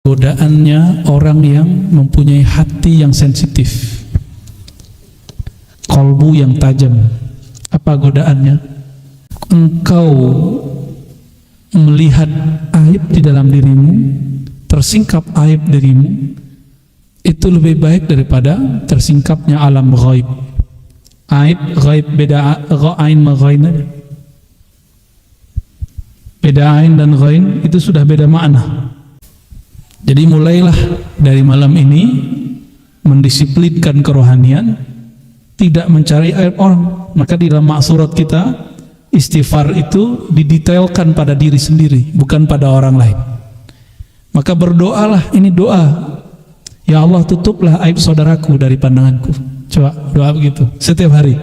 Godaannya orang yang mempunyai hati yang sensitif, kolbu yang tajam. Apa godaannya? Engkau melihat aib di dalam dirimu, tersingkap aib dirimu, itu lebih baik daripada tersingkapnya alam ghaib. Aib ghaib beda, ain ma ghain. Beda ain dan ghain itu sudah beda makna. Jadi mulailah dari malam ini mendisiplinkan kerohanian, tidak mencari aib orang. Maka di dalam maksurat kita, istighfar itu didetailkan pada diri sendiri, bukan pada orang lain. Maka berdoalah, ini doa, ya Allah tutuplah aib saudaraku dari pandanganku. Coba doa begitu setiap hari.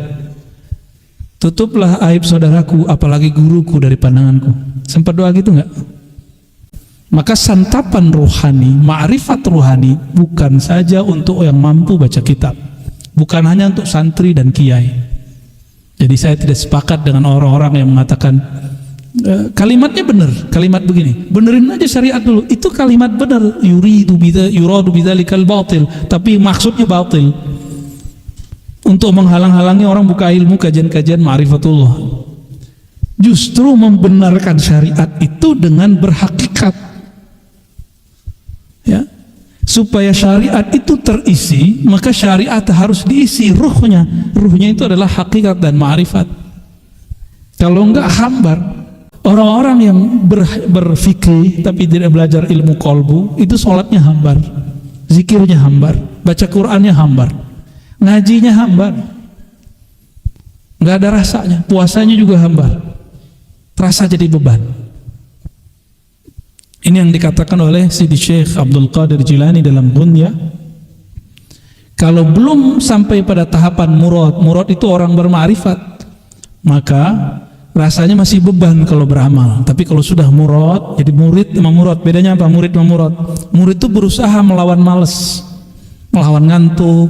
Tutuplah aib saudaraku, apalagi guruku, dari pandanganku. Sempat doa gitu enggak? Maka santapan rohani, ma'rifat rohani bukan saja untuk yang mampu baca kitab, bukan hanya untuk santri dan kiai. Jadi saya tidak sepakat dengan orang-orang yang mengatakan kalimatnya benar, kalimat begini, benerin aja syariat dulu, itu kalimat benar, yuradu bidzalikal batil, tapi maksudnya batil, untuk menghalang-halangi orang buka ilmu kajian-kajian ma'rifatullah. Justru membenarkan syariat itu dengan berhakikat, ya, supaya syariat itu terisi, maka syariat harus diisi ruhnya. Ruhnya itu adalah hakikat dan ma'rifat. Kalau enggak hambar. Orang-orang yang berfikih tapi tidak belajar ilmu kolbu, itu sholatnya hambar, zikirnya hambar, baca Qur'annya hambar, ngajinya hambar, nggak ada rasanya, puasanya juga hambar, terasa jadi beban. Ini yang dikatakan oleh Sidi Syekh Abdul Qadir Jilani dalam Ghunyah. Kalau belum sampai pada tahapan murad itu orang berma'rifat, maka rasanya masih beban kalau beramal. Tapi kalau sudah murad, jadi murid sama murad, bedanya apa? Murid sama murad. Murid itu berusaha melawan malas, melawan ngantuk,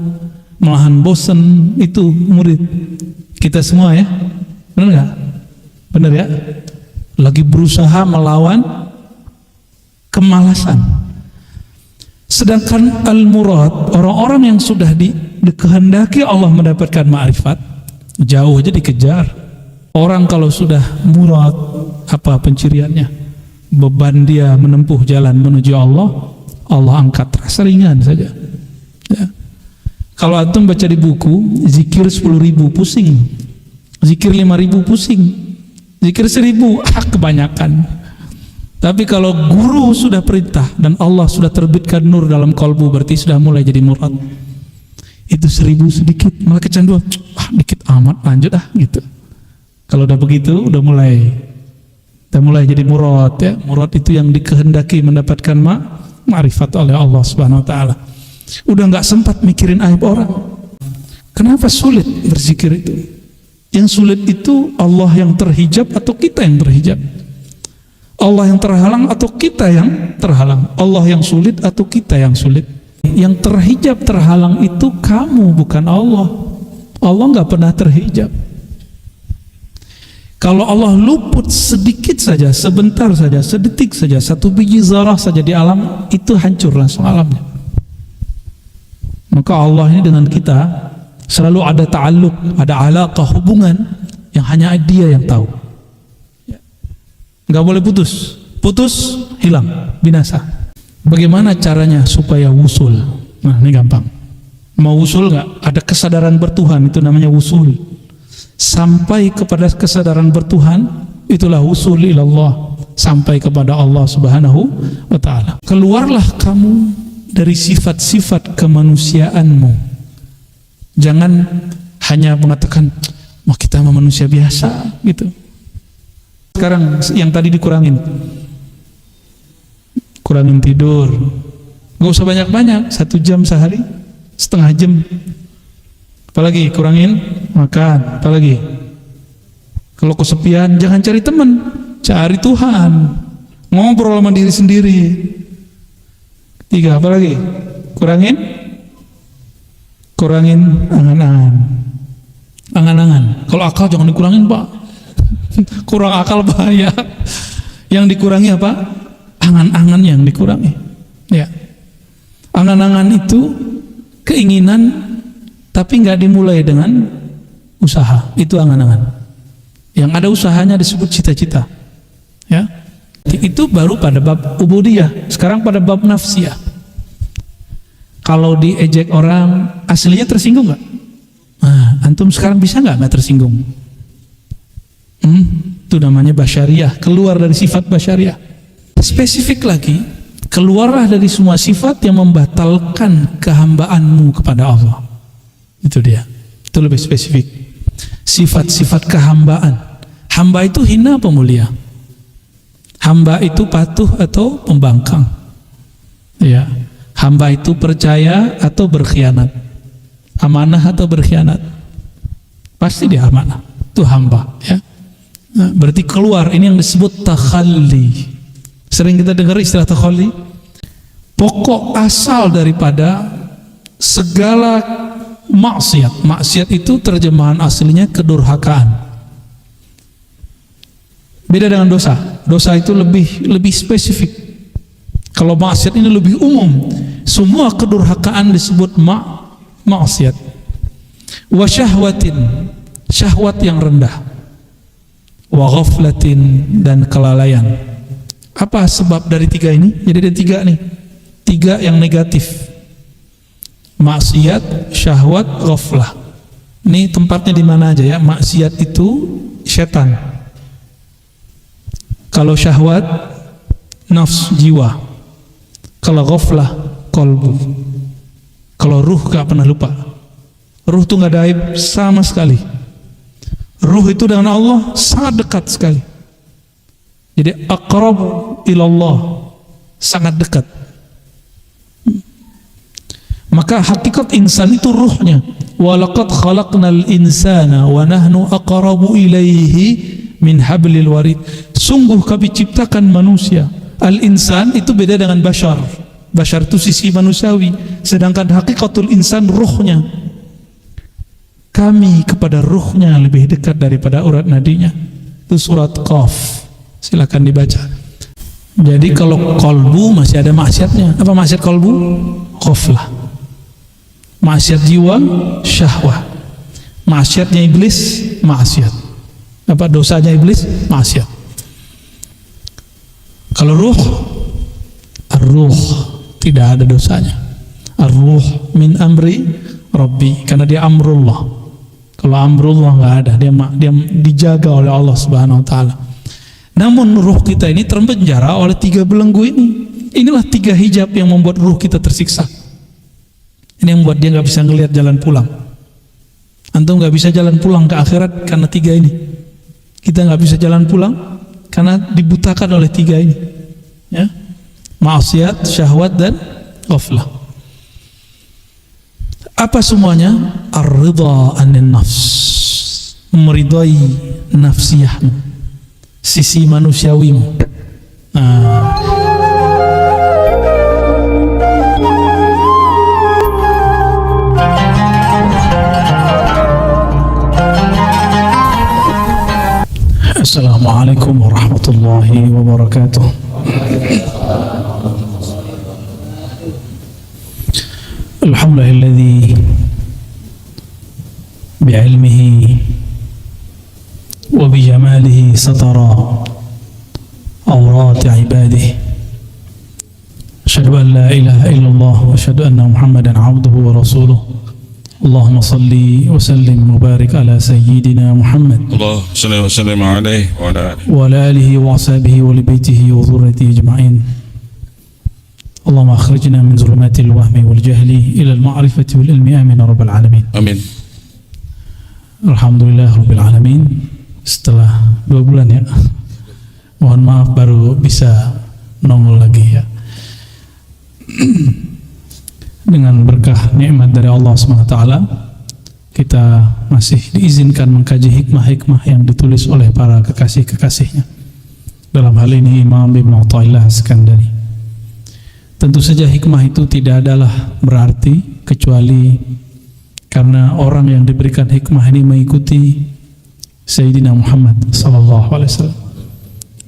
melawan bosan, itu murid. Kita semua ya, benar nggak? Benar ya? Lagi berusaha melawan kemalasan. Sedangkan al-murad, orang-orang yang sudah dikehendaki Allah mendapatkan ma'rifat, jauh aja dikejar. Orang kalau sudah murad, apa penciriannya? Beban dia menempuh jalan menuju Allah, Allah angkat, rasa ringan saja ya. Kalau antum baca di buku, zikir 10.000 pusing, zikir 5.000 pusing, zikir 1.000 kebanyakan. Tapi kalau guru sudah perintah dan Allah sudah terbitkan nur dalam kolbu, berarti sudah mulai jadi murad. Itu 1.000 sedikit, malah kecanduan, dikit amat, lanjut gitu. Kalau udah begitu, udah mulai jadi murad ya. Murad itu yang dikehendaki mendapatkan ma'rifat oleh Allah Subhanahu wa taala. Udah nggak sempat mikirin aib orang. Kenapa sulit berzikir itu? Yang sulit itu Allah yang terhijab atau kita yang terhijab? Allah yang terhalang atau kita yang terhalang? Allah yang sulit atau kita yang sulit? Yang terhijab terhalang itu kamu, bukan Allah. Allah nggak pernah terhijab. Kalau Allah luput sedikit saja, sebentar saja, sedetik saja, satu biji zarah saja di alam, itu hancur langsung alamnya. Maka Allah ini dengan kita selalu ada ta'alluq, ada alaqah, hubungan yang hanya Dia yang tahu. Nggak boleh putus, putus hilang, binasa. Bagaimana caranya supaya wusul? Nah ini gampang. Mau wusul nggak? Ada kesadaran bertuhan, itu namanya wusul. Sampai kepada kesadaran bertuhan, itulah wusul ilallah, sampai kepada Allah Subhanahu wa ta'ala. Keluarlah kamu dari sifat-sifat kemanusiaanmu. Jangan hanya mengatakan, wah kita mah manusia biasa gitu. Sekarang yang tadi dikurangin, kurangin tidur, nggak usah banyak-banyak, 1 jam sehari, setengah jam. Apalagi kurangin makan, apalagi kalau kesepian jangan cari teman, cari Tuhan, ngobrol sama diri sendiri. 3, apalagi kurangin angan-angan. Kalau akal jangan dikurangin Pak, kurang akal bahaya. Yang dikurangi apa? Angan-angan yang dikurangi ya. Angan-angan itu keinginan tapi nggak dimulai dengan usaha, itu angan-angan. Yang ada usahanya disebut cita-cita, ya. Itu baru pada bab ubudiyah. Sekarang pada bab nafsiyah. Kalau diejek orang, aslinya tersinggung nggak? Nah, antum sekarang bisa nggak tersinggung? Itu namanya basyariah, keluar dari sifat basyariah. Spesifik lagi, keluarlah dari semua sifat yang membatalkan kehambaanmu kepada Allah. Itu dia. Itu lebih spesifik. Sifat-sifat kehambaan. Hamba itu hina apa mulia? Hamba itu patuh atau pembangkang? Ya. Hamba itu percaya atau berkhianat? Amanah atau berkhianat? Pasti dia amanah. Itu hamba, ya. Nah, berarti keluar, ini yang disebut takhalli. Sering kita dengar istilah takhalli. Pokok asal daripada segala maksiat. Maksiat itu terjemahan aslinya kedurhakaan. Beda dengan dosa. Dosa itu lebih spesifik. Kalau maksiat ini lebih umum. Semua kedurhakaan disebut maksiat. Wa syahwatin, syahwat yang rendah. Wa ghaflatin, dan kelalaian. Apa sebab dari tiga ini? Jadi ada tiga nih. Tiga yang negatif. Maksiat, syahwat, ghaflah. Ini tempatnya di mana aja ya? Maksiat itu setan. Kalau syahwat, nafs, jiwa. Kalau ghaflah, kolbu. Kalau ruh gak pernah lupa. Ruh itu gak ada aib sama sekali. Ruh itu dengan Allah sangat dekat sekali. Jadi aqrab ilallah, sangat dekat. Maka hakikat insan itu ruhnya. Walaqad khalaqnal insana wa nahnu aqrabu ilaihi min hablil warid. Sungguh kami ciptakan manusia. Al-insan itu beda dengan bashar. Bashar itu sisi manusiawi, sedangkan hakikatul insan ruhnya. Kami kepada ruhnya lebih dekat daripada urat nadinya. Itu surat Qaf. Silakan dibaca. Jadi kalau kolbu masih ada maksiatnya. Apa maksiat kolbu? Ghaflah. Maksiat jiwa, syahwah. Maksiatnya iblis, maksiat. Apa dosanya iblis? Maksiat. Kalau ruh, ar-ruh, tidak ada dosanya. Ar-ruh min amri Rabbi, karena dia amrullah. Kalau amrullah nggak ada, dia dijaga oleh Allah Subhanahu Wa Taala. Namun ruh kita ini terpenjara oleh tiga belenggu ini. Inilah tiga hijab yang membuat ruh kita tersiksa. Ini yang membuat dia nggak bisa ngelihat jalan pulang. Antum nggak bisa jalan pulang ke akhirat karena tiga ini. Kita nggak bisa jalan pulang karena dibutakan oleh tiga ini. Ya, maksiat, syahwat, dan ghaflah. Apa semuanya? Ar-ridha anin nafs, meridai nafsiyahmu, sisi manusiawimu. Assalamualaikum warahmatullahi wabarakatuh. Alhamdulillahilladzi bi'ilmihi wa bijamalihi satara awrat ibadihi. Asyhadu an la ilaha illallah wa asyhadu anna Muhammadan abduhu wa rasuluh. Allahumma salli wa sallim wa barik ala sayyidina Muhammad. Allahumma salli wa sallim alaihi wa ala alihi wa ashabihi wa li baitihi wa dhurriyyatihi ajma'in. Allahumma akhrijna min zulumatil wahmi wal jahli ila al ma'rifati wal ilmi, amin ya rabbal alamin. Amin. Alhamdulillah rabbil alamin. Setelah 2 bulan ya, mohon maaf baru bisa nongol lagi ya. Dengan berkah nikmat dari Allah SWT, kita masih diizinkan mengkaji hikmah-hikmah yang ditulis oleh para kekasih-kekasihnya. Dalam hal ini Imam Ibn Athaillah As-Sakandari. Tentu saja hikmah itu tidak adalah berarti kecuali karena orang yang diberikan hikmah ini mengikuti Sayyidina Muhammad SAW.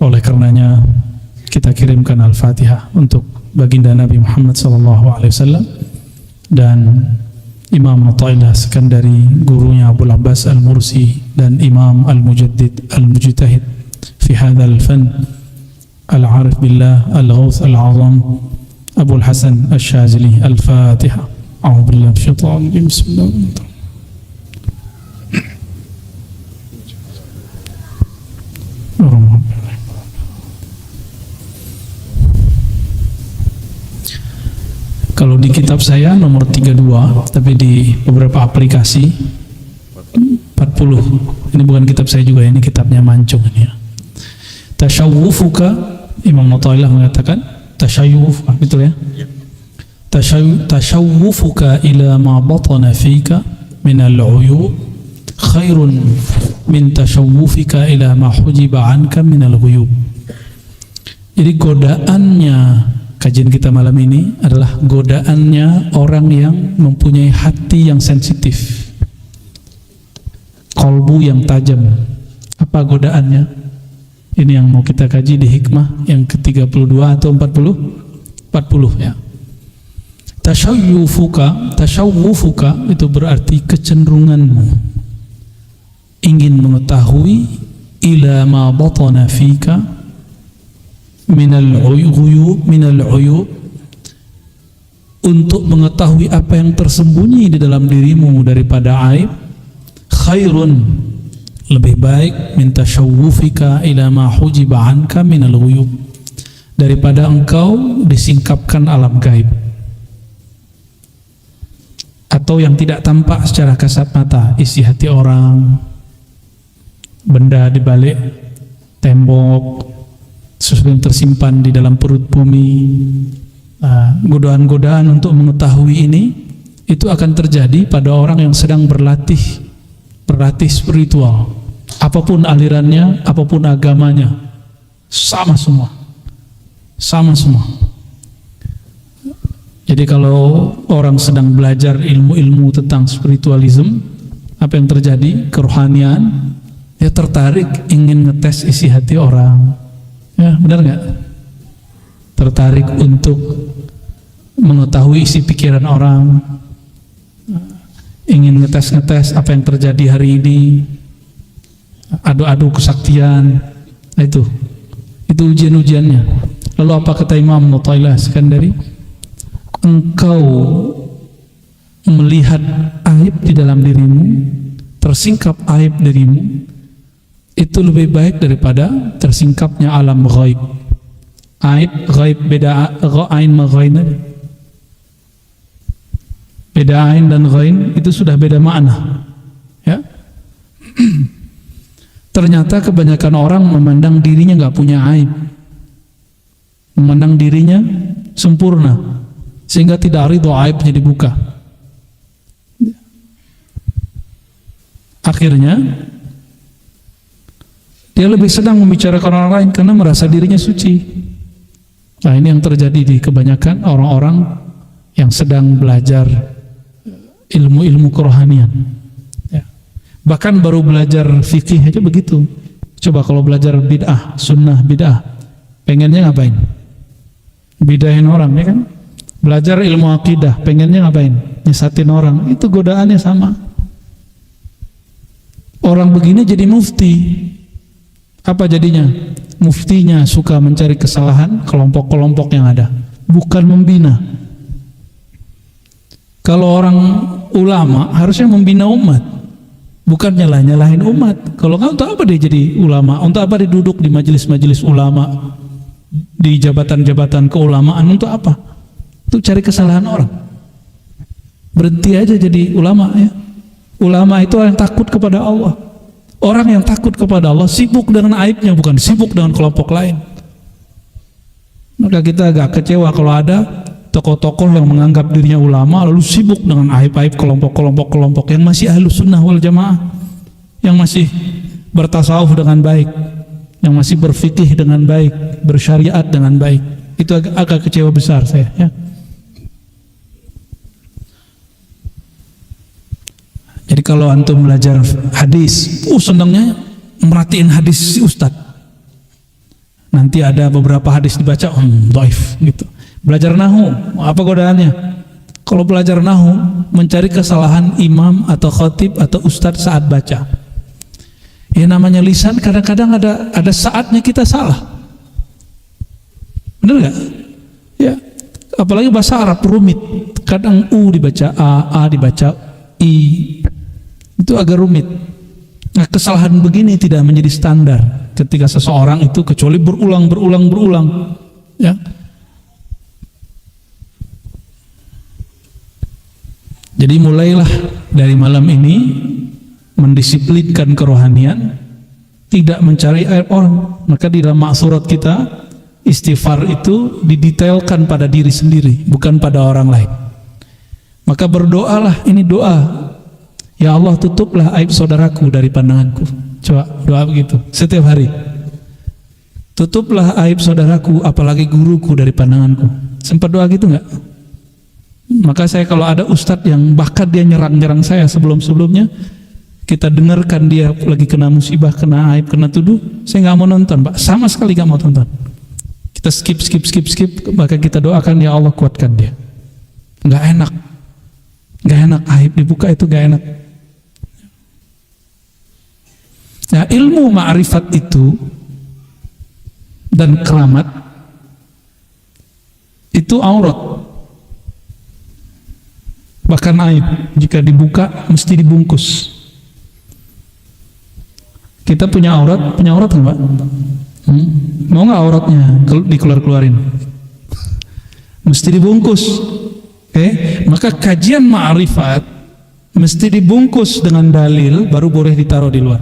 Oleh karenanya kita kirimkan Al-Fatihah untuk baginda Nabi Muhammad SAW, dan Imam Athaillah Sekandari, gurunya Abu Abbas Al-Mursi, dan Imam Al-Mujaddid Al-Mujtahid fi hadzal fan Al-Arif Billah Al-Ghawth Al-Azam Abu Hasan Al-Shazili. Al-Fatiha. A'udzu billahi minasyaitonir rajim. Bismillahirrahmanirrahim. Kalau di kitab saya nomor 32, tapi di beberapa aplikasi 40. Ini bukan kitab saya juga, ini kitabnya Mancung ini ya. Tasyawwufuka, Imam Athaillah mengatakan tasyawwuf, betul ya? Tasyawwufuka ila ma batana fika min al-uyub khairun min tasyawwufika ila ma hujiba anka min al-ghuyub. Jadi godaannya kajian kita malam ini adalah godaannya orang yang mempunyai hati yang sensitif, kolbu yang tajam. Apa godaannya? Ini yang mau kita kaji di hikmah yang ke-32 atau 40 ya. Tasyawwufuka itu berarti kecenderunganmu ingin mengetahui ila ma batana fika minal uyub, untuk mengetahui apa yang tersembunyi di dalam dirimu daripada aib, khairun, lebih baik, min tasyawwufika ila ma hujiba anka minal uyub, daripada engkau disingkapkan alam gaib atau yang tidak tampak secara kasat mata, isi hati orang, benda di balik tembok, sesuatu yang tersimpan di dalam perut bumi. Godaan-godaan untuk mengetahui ini itu akan terjadi pada orang yang sedang berlatih spiritual, apapun alirannya, apapun agamanya, sama semua. Jadi kalau orang sedang belajar ilmu-ilmu tentang spiritualism, apa yang terjadi? Kerohanian, dia tertarik ingin ngetes isi hati orang. Ya, benar nggak? Tertarik untuk mengetahui isi pikiran orang, ingin ngetes apa yang terjadi hari ini, adu-adu kesaktian. Nah, itu ujian-ujiannya. Lalu apa kata Imam Athaillah Sekandari? Engkau melihat aib di dalam dirimu, tersingkap aib dirimu, itu lebih baik daripada tersingkapnya alam ghaib. Aib ghaib beda, ain ma ghain, beda ain dan ghain itu sudah beda makna ya. Ternyata kebanyakan orang memandang dirinya nggak punya aib, memandang dirinya sempurna, sehingga tidak ridho aibnya dibuka. Akhirnya dia lebih senang membicarakan orang lain karena merasa dirinya suci. Nah, ini yang terjadi di kebanyakan orang-orang yang sedang belajar ilmu-ilmu kerohanian ya. Bahkan baru belajar fikih aja begitu. Coba kalau belajar bid'ah, sunnah bid'ah, pengennya ngapain? Bidahin orang ya kan? Belajar ilmu akidah, pengennya ngapain? Nyesatin orang. Itu godaannya sama. Orang begini jadi mufti. Apa jadinya? Muftinya suka mencari kesalahan kelompok-kelompok yang ada, bukan membina. Kalau orang ulama harusnya membina umat, bukan nyalahin umat. Kalau nggak, untuk apa dia jadi ulama? Untuk apa dia duduk di majelis-majelis ulama, di jabatan-jabatan keulamaan? Untuk apa? Untuk cari kesalahan orang. Berhenti aja jadi ulama ya. Ulama itu orang yang takut kepada Allah. Orang yang takut kepada Allah sibuk dengan aibnya, bukan sibuk dengan kelompok lain. Maka kita agak kecewa kalau ada tokoh-tokoh yang menganggap dirinya ulama lalu sibuk dengan aib-aib kelompok yang masih ahlus sunnah wal jamaah, yang masih bertasawuf dengan baik, yang masih berfikih dengan baik, bersyariat dengan baik. Itu agak kecewa besar saya ya. Jadi kalau antum belajar hadis, senangnya merhatiin hadis si ustad. Nanti ada beberapa hadis dibaca, dhaif gitu. Belajar nahu, apa godaannya? Kalau belajar nahu, mencari kesalahan imam atau khatib atau ustadz saat baca. Ya namanya lisan kadang-kadang ada saatnya kita salah. Bener gak? Ya, apalagi bahasa Arab rumit. Kadang u dibaca a dibaca i. Itu agak rumit. Nah, kesalahan begini tidak menjadi standar ketika seseorang itu kecuali berulang. Ya. Jadi mulailah dari malam ini mendisiplinkan kerohanian, tidak mencari aib orang. Maka di dalam maksurat kita, istighfar itu didetailkan pada diri sendiri, bukan pada orang lain. Maka berdoalah, ini doa, ya Allah tutuplah aib saudaraku dari pandanganku. Coba doa begitu setiap hari. Tutuplah aib saudaraku, apalagi guruku, dari pandanganku. Sempat doa gitu nggak? Maka saya kalau ada ustadz yang bahkan dia nyerang saya sebelumnya, kita dengarkan dia lagi kena musibah, kena aib, kena tuduh, saya nggak mau nonton, Pak, sama sekali nggak mau tonton. Kita skip, maka kita doakan, ya Allah kuatkan dia. Nggak enak aib dibuka, itu nggak enak. Nah, ilmu ma'rifat itu dan keramat itu aurat. Bahkan aib jika dibuka mesti dibungkus. Kita punya aurat kan, Pak? Mau nggak auratnya dikeluarin? Mesti dibungkus. Oke? Maka kajian ma'rifat mesti dibungkus dengan dalil, baru boleh ditaruh di luar.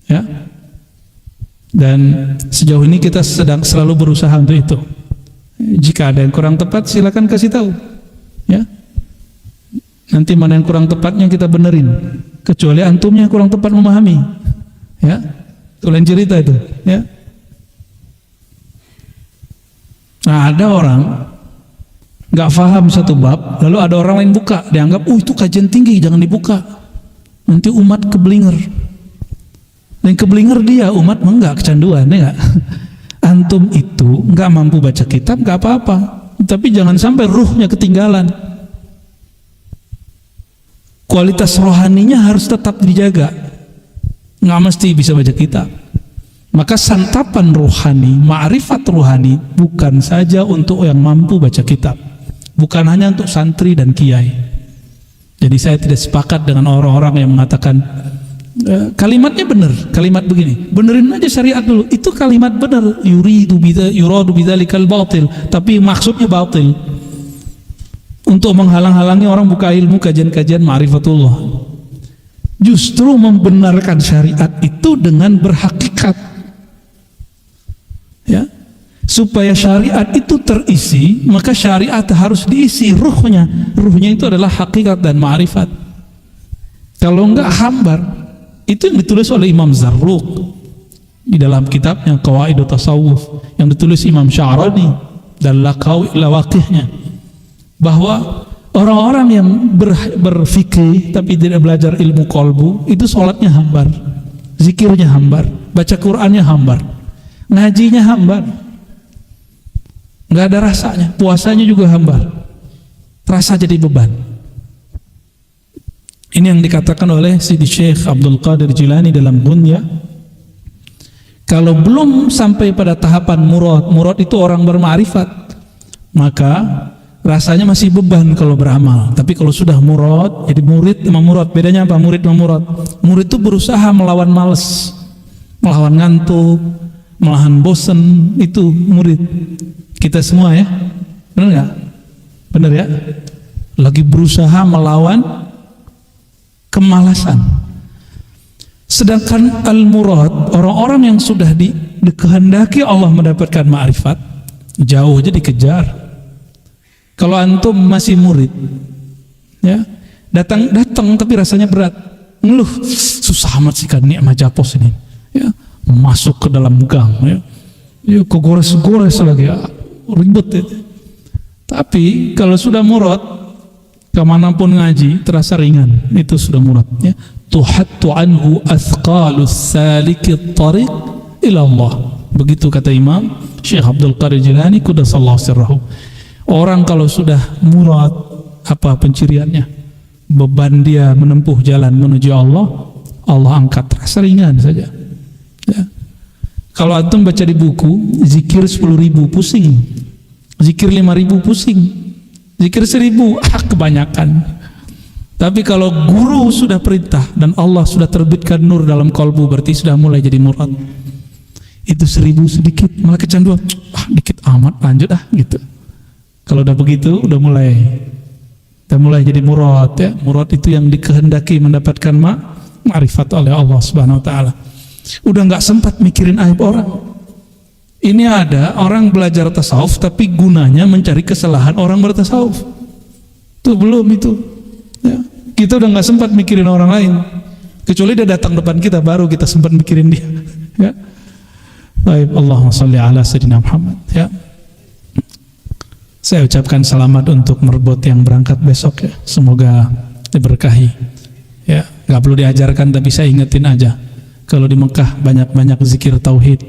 Ya. Dan sejauh ini kita sedang selalu berusaha untuk itu. Jika ada yang kurang tepat, silakan kasih tahu. Ya. Nanti mana yang kurang tepatnya kita benerin, kecuali antumnya kurang tepat memahami. Ya, itu lain cerita itu. Ya. Nah, ada orang nggak paham satu bab, lalu ada orang lain buka, dianggap, itu kajian tinggi, jangan dibuka. Nanti umat keblinger. Dan keblinger dia, umat enggak kecanduan, ya enggak? Antum itu nggak mampu baca kitab, nggak apa-apa, tapi jangan sampai ruhnya ketinggalan. Kualitas rohaninya harus tetap dijaga. Nggak mesti bisa baca kitab. Maka santapan rohani, ma'rifat rohani, bukan saja untuk yang mampu baca kitab, bukan hanya untuk santri dan kiai. Jadi saya tidak sepakat dengan orang-orang yang mengatakan kalimatnya benar, kalimat begini, benerin aja syariat dulu. Itu kalimat benar, yuradu bidzalikal batil, tapi maksudnya batil, untuk menghalang-halangi orang buka ilmu kajian-kajian ma'rifatullah. Justru membenarkan syariat itu dengan berhakikat, ya, supaya syariat itu terisi, maka syariat harus diisi ruhnya. Ruhnya itu adalah hakikat dan ma'rifat. Kalau enggak hambar. Itu yang ditulis oleh Imam Zarruq di dalam kitabnya Qawaidut Tasawuf, yang ditulis Imam Sya'rani dan lawaqihnya, bahwa orang-orang yang berfikih tapi tidak belajar ilmu qalbu, itu sholatnya hambar, zikirnya hambar, baca Qur'annya hambar, ngajinya hambar, nggak ada rasanya, puasanya juga hambar, terasa jadi beban. Ini yang dikatakan oleh Sidi Syekh Abdul Qadir Jilani dalam Ghunya. Kalau belum sampai pada tahapan murad itu orang berma'rifat, maka rasanya masih beban kalau beramal. Tapi kalau sudah murad, jadi murid sama murad, bedanya apa? Murid sama murad. Murid itu berusaha melawan malas, melawan ngantuk, melawan bosan. Itu murid. Kita semua ya, benar nggak? Benar ya? Lagi berusaha melawan kemalasan. Sedangkan al-murad, orang-orang yang sudah dikehendaki Allah mendapatkan ma'rifat, jauh aja dikejar. Kalau antum masih murid, ya, datang tapi rasanya berat, ngeluh, susah amat sih kan nikmat japos ini, ya, masuk ke dalam gang, ya kegores lagi, ya, ribet ya. Tapi kalau sudah murad, kemanapun ngaji terasa ringan, itu sudah murad, ya. Tuhattu anhu athqalus salikit tariq ila Allah, begitu kata Imam, Syekh Abdul Qadir Jilani quddasallahu sirrahu. Orang kalau sudah murad apa penciriannya, beban dia menempuh jalan menuju Allah, Allah angkat, rasa ringan saja ya. Kalau antum baca di buku, zikir 10.000 pusing, zikir 5.000 pusing, zikir 1.000 kebanyakan. Tapi kalau guru sudah perintah dan Allah sudah terbitkan nur dalam kalbu, berarti sudah mulai jadi murad. Itu 1.000 sedikit, malah kecanduan, dikit amat, lanjut gitu. Kalau udah begitu, udah mulai jadi murad ya. Murad itu yang dikehendaki mendapatkan ma'rifat oleh Allah Subhanahu wa taala. Udah nggak sempat mikirin aib orang. Ini ada orang belajar tasawuf tapi gunanya mencari kesalahan orang bertasawuf. Itu belum itu. Ya. Kita udah nggak sempat mikirin orang lain, kecuali dia datang depan kita baru kita sempat mikirin dia. Ya. Baik, Allahumma sholli ala sayyidina Muhammad. Ya. Saya ucapkan selamat untuk merbot yang berangkat besok ya. Semoga diberkahi. Ya, nggak perlu diajarkan tapi saya ingetin aja. Kalau di Mekah banyak-banyak zikir tauhid,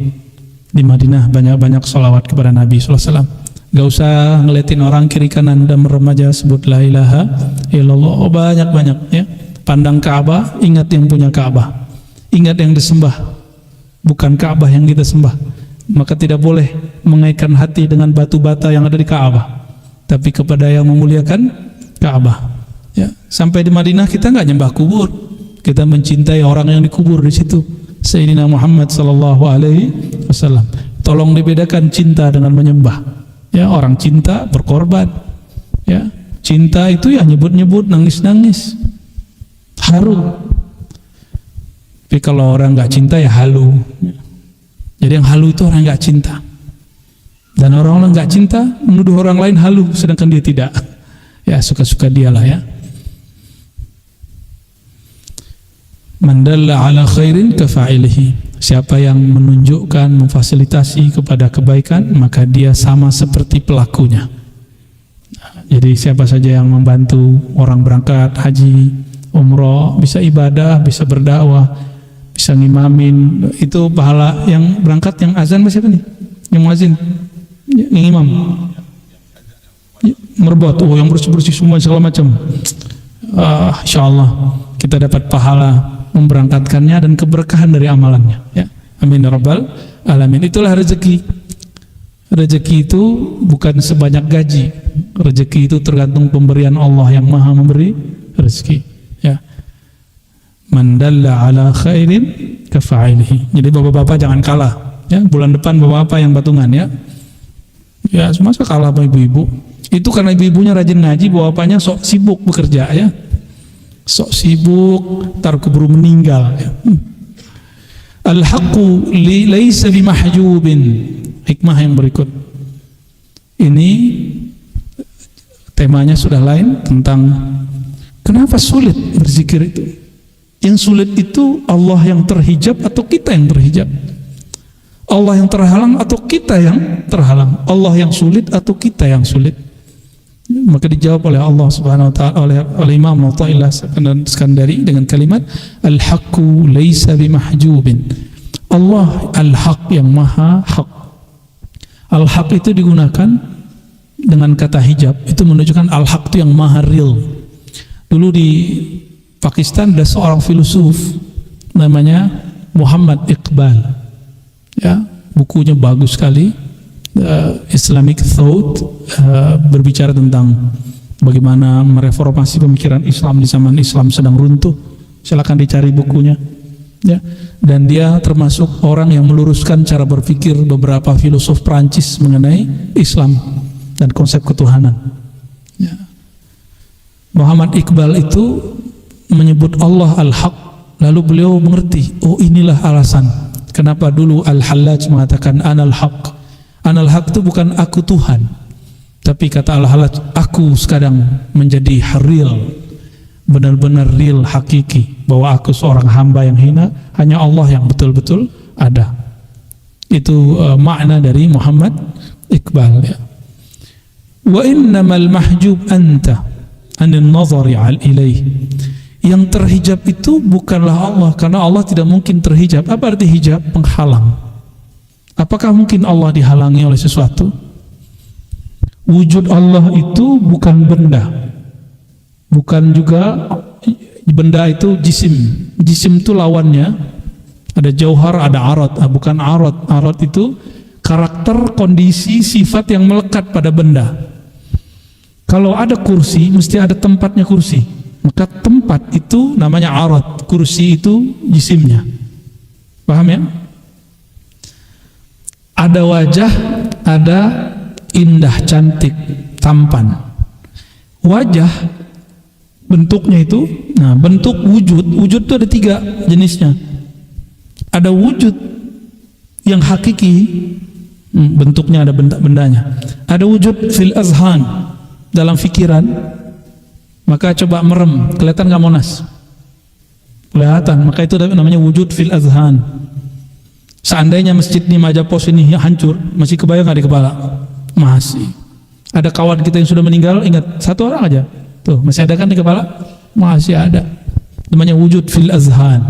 di Madinah banyak-banyak sholawat kepada Nabi SAW. Gak usah ngeliatin orang kiri kanan dan remaja sebut la ilaha illallah, banyak-banyak ya. Pandang Ka'bah, ingat yang punya Ka'bah, ingat yang disembah, bukan Ka'bah yang kita sembah. Maka tidak boleh mengaitkan hati dengan batu bata yang ada di Ka'bah, tapi kepada yang memuliakan Ka'bah ya. Sampai di Madinah kita nggak nyembah kubur, kita mencintai orang yang dikubur di situ, Sayyidina Muhammad sallallahu alaihi wasallam. Tolong dibedakan cinta dengan menyembah. Ya, orang cinta berkorban. Ya, cinta itu ya nyebut-nyebut, nangis-nangis, haru. Tapi kalau orang nggak cinta ya halu. Jadi yang halu itu orang nggak cinta. Dan orang nggak cinta menuduh orang lain halu, sedangkan dia tidak. Ya, suka-suka dialah ya. Man dalla ala khairin kafa'ilihi. Siapa yang menunjukkan, memfasilitasi kepada kebaikan, maka dia sama seperti pelakunya. Jadi siapa saja yang membantu orang berangkat haji, umroh, bisa ibadah, bisa berdakwah, bisa ngimamin, itu pahala yang berangkat. Yang azan siapa nih? Yang muazin, yang imam, merbot, yang bersih-bersih semua segala macam. Insyaallah kita dapat pahala memberangkatkannya dan keberkahan dari amalannya ya. Amin ya rabbal alamin. Itulah rezeki. Rezeki itu bukan sebanyak gaji. Rezeki itu tergantung pemberian Allah yang maha memberi rezeki ya. Man dalla ala khairin kafa'ilihi. Jadi bapak-bapak jangan kalah ya. Bulan depan bapak-bapak yang patungan ya. Ya, masa kalah sama ibu-ibu. Itu karena ibu-ibunya rajin ngaji, bapaknya sok sibuk bekerja ya. Sok sibuk, tar keburu meninggal ya. Al-haqqu laisa bimahjubin. Hikmah yang berikut ini temanya sudah lain, tentang kenapa sulit berzikir itu. Yang sulit itu Allah yang terhijab atau kita yang terhijab? Allah yang terhalang atau kita yang terhalang? Allah yang sulit atau kita yang sulit? Maka dijawab oleh Allah Subhanahu wa taala, oleh Imam Athaillah Skandari dengan kalimat al-haqqu laisa bimahjubin. Allah al-haq, yang maha hak. Al-haq itu digunakan dengan kata hijab, itu menunjukkan al-haq itu yang maha real. Dulu di Pakistan ada seorang filosof namanya Muhammad Iqbal ya, bukunya bagus sekali, Islamic Thought, berbicara tentang bagaimana mereformasi pemikiran Islam di zaman Islam sedang runtuh. Silakan dicari bukunya ya. Dan dia termasuk orang yang meluruskan cara berpikir beberapa filosof Prancis mengenai Islam dan konsep ketuhanan ya. Muhammad Iqbal itu menyebut Allah al-haq, lalu beliau mengerti, oh inilah alasan kenapa dulu Al-Hallaj mengatakan anal haq. Anal haq itu bukan aku Tuhan, tapi kata Al-Hallaj, aku sekarang menjadi real, benar-benar real, hakiki, bahwa aku seorang hamba yang hina, hanya Allah yang betul-betul ada. Itu makna dari Muhammad Iqbal ya. Wa innamal mahjub anta anin nazari ilaih. Yang terhijab itu bukanlah Allah, karena Allah tidak mungkin terhijab. Apa arti hijab? Penghalang. Apakah mungkin Allah dihalangi oleh sesuatu? Wujud Allah itu bukan benda, bukan juga benda itu jisim. Jisim itu lawannya, ada jauhar, ada arad. Bukan arad. Arad itu karakter, kondisi, sifat yang melekat pada benda. Kalau ada kursi, mesti ada tempatnya kursi. Maka tempat itu namanya arad, kursi itu jisimnya. Paham ya? Ada wajah, ada indah, cantik, tampan. Wajah bentuknya itu, nah bentuk wujud itu ada 3 jenisnya. Ada wujud yang hakiki, bentuknya ada benda-bendanya. Ada wujud fil azhan, dalam fikiran. Maka coba merem, kelihatan nggak monas? Kelihatan. Maka itu namanya wujud fil azhan. Seandainya masjid di Majapos ini hancur, masih kebayang nggak di kepala? Masih. Ada kawan kita yang sudah meninggal, ingat, 1 orang aja. Tuh, masih ada kan di kepala? Masih ada. Namanya wujud fil azhan.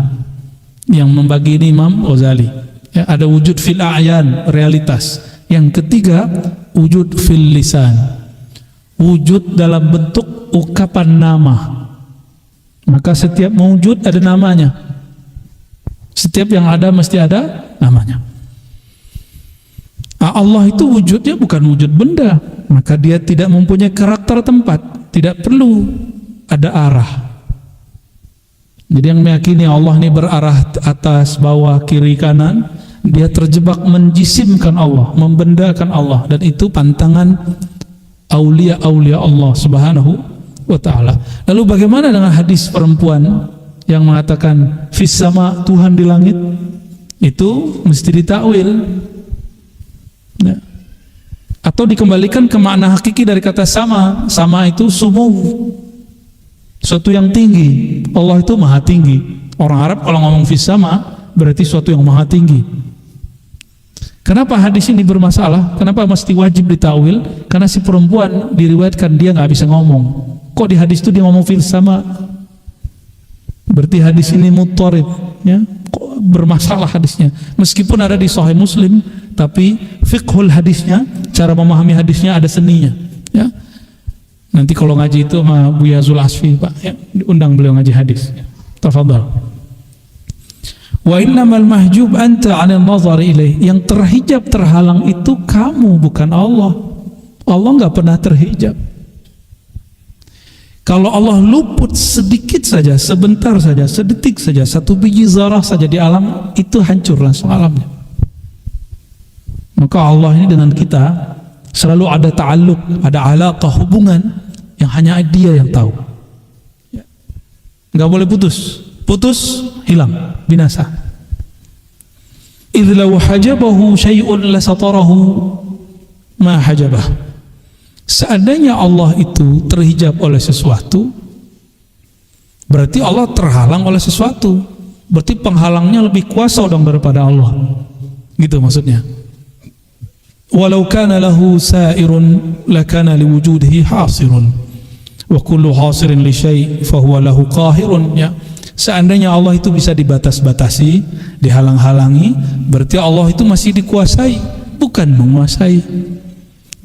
Yang membagi ini Imam Ghazali. Ya, ada wujud fil a'yan, realitas. Yang ketiga, wujud fil lisan. Wujud dalam bentuk ungkapan nama. Maka setiap wujud ada namanya. Setiap yang ada mesti ada namanya. Allah itu wujudnya bukan wujud benda, maka dia tidak mempunyai karakter tempat, tidak perlu ada arah. Jadi yang meyakini Allah ini berarah atas, bawah, kiri, kanan, dia terjebak menjisimkan Allah, membendakan Allah, dan itu pantangan aulia-aulia Allah Subhanahu wa ta'ala. Lalu bagaimana dengan hadis perempuan yang mengatakan fis sama, Tuhan di langit? Itu mesti ditakwil, nah, atau dikembalikan ke makna hakiki dari kata sama. Sama itu sumuh, suatu yang tinggi. Allah itu maha tinggi. Orang Arab kalau ngomong fis sama berarti suatu yang maha tinggi. Kenapa hadis ini bermasalah? Kenapa mesti wajib ditakwil? Karena si perempuan diriwayatkan dia nggak bisa ngomong. Kok di hadis itu dia ngomong fil sama? Berarti hadis ini muttarib, ya? Kok bermasalah hadisnya? Meskipun ada di Sahih Muslim, tapi fiqhul hadisnya, cara memahami hadisnya ada seninya, ya. Nanti kalau ngaji itu sama Buya Zul Asfi, Pak, ya, diundang beliau ngaji hadis. Ya. Tafadhal. Wa innamal mahjub anta 'anil nazar ilaih. Yang terhijab, terhalang itu kamu, bukan Allah. Allah enggak pernah terhijab. Kalau Allah luput sedikit saja, sebentar saja, sedetik saja, 1 biji zarah saja di alam, itu hancur langsung alamnya. Maka Allah ini dengan kita selalu ada ta'alluq, ada alaqah, hubungan yang hanya Dia yang tahu. Nggak boleh putus. Putus, hilang, binasa. Idh law hajabahu syai'un lasatarahu ma hajabah. Seandainya Allah itu terhijab oleh sesuatu, berarti Allah terhalang oleh sesuatu. Berarti penghalangnya lebih kuasa dong daripada Allah. Gitu maksudnya. Walau kana lahu sa'irun lakana liwujudihi hasirun. Wa kullu hasirin li syai' fahuwa lahu qahirun, ya. Seandainya Allah itu bisa dibatas-batasi, dihalang-halangi, berarti Allah itu masih dikuasai, bukan menguasai.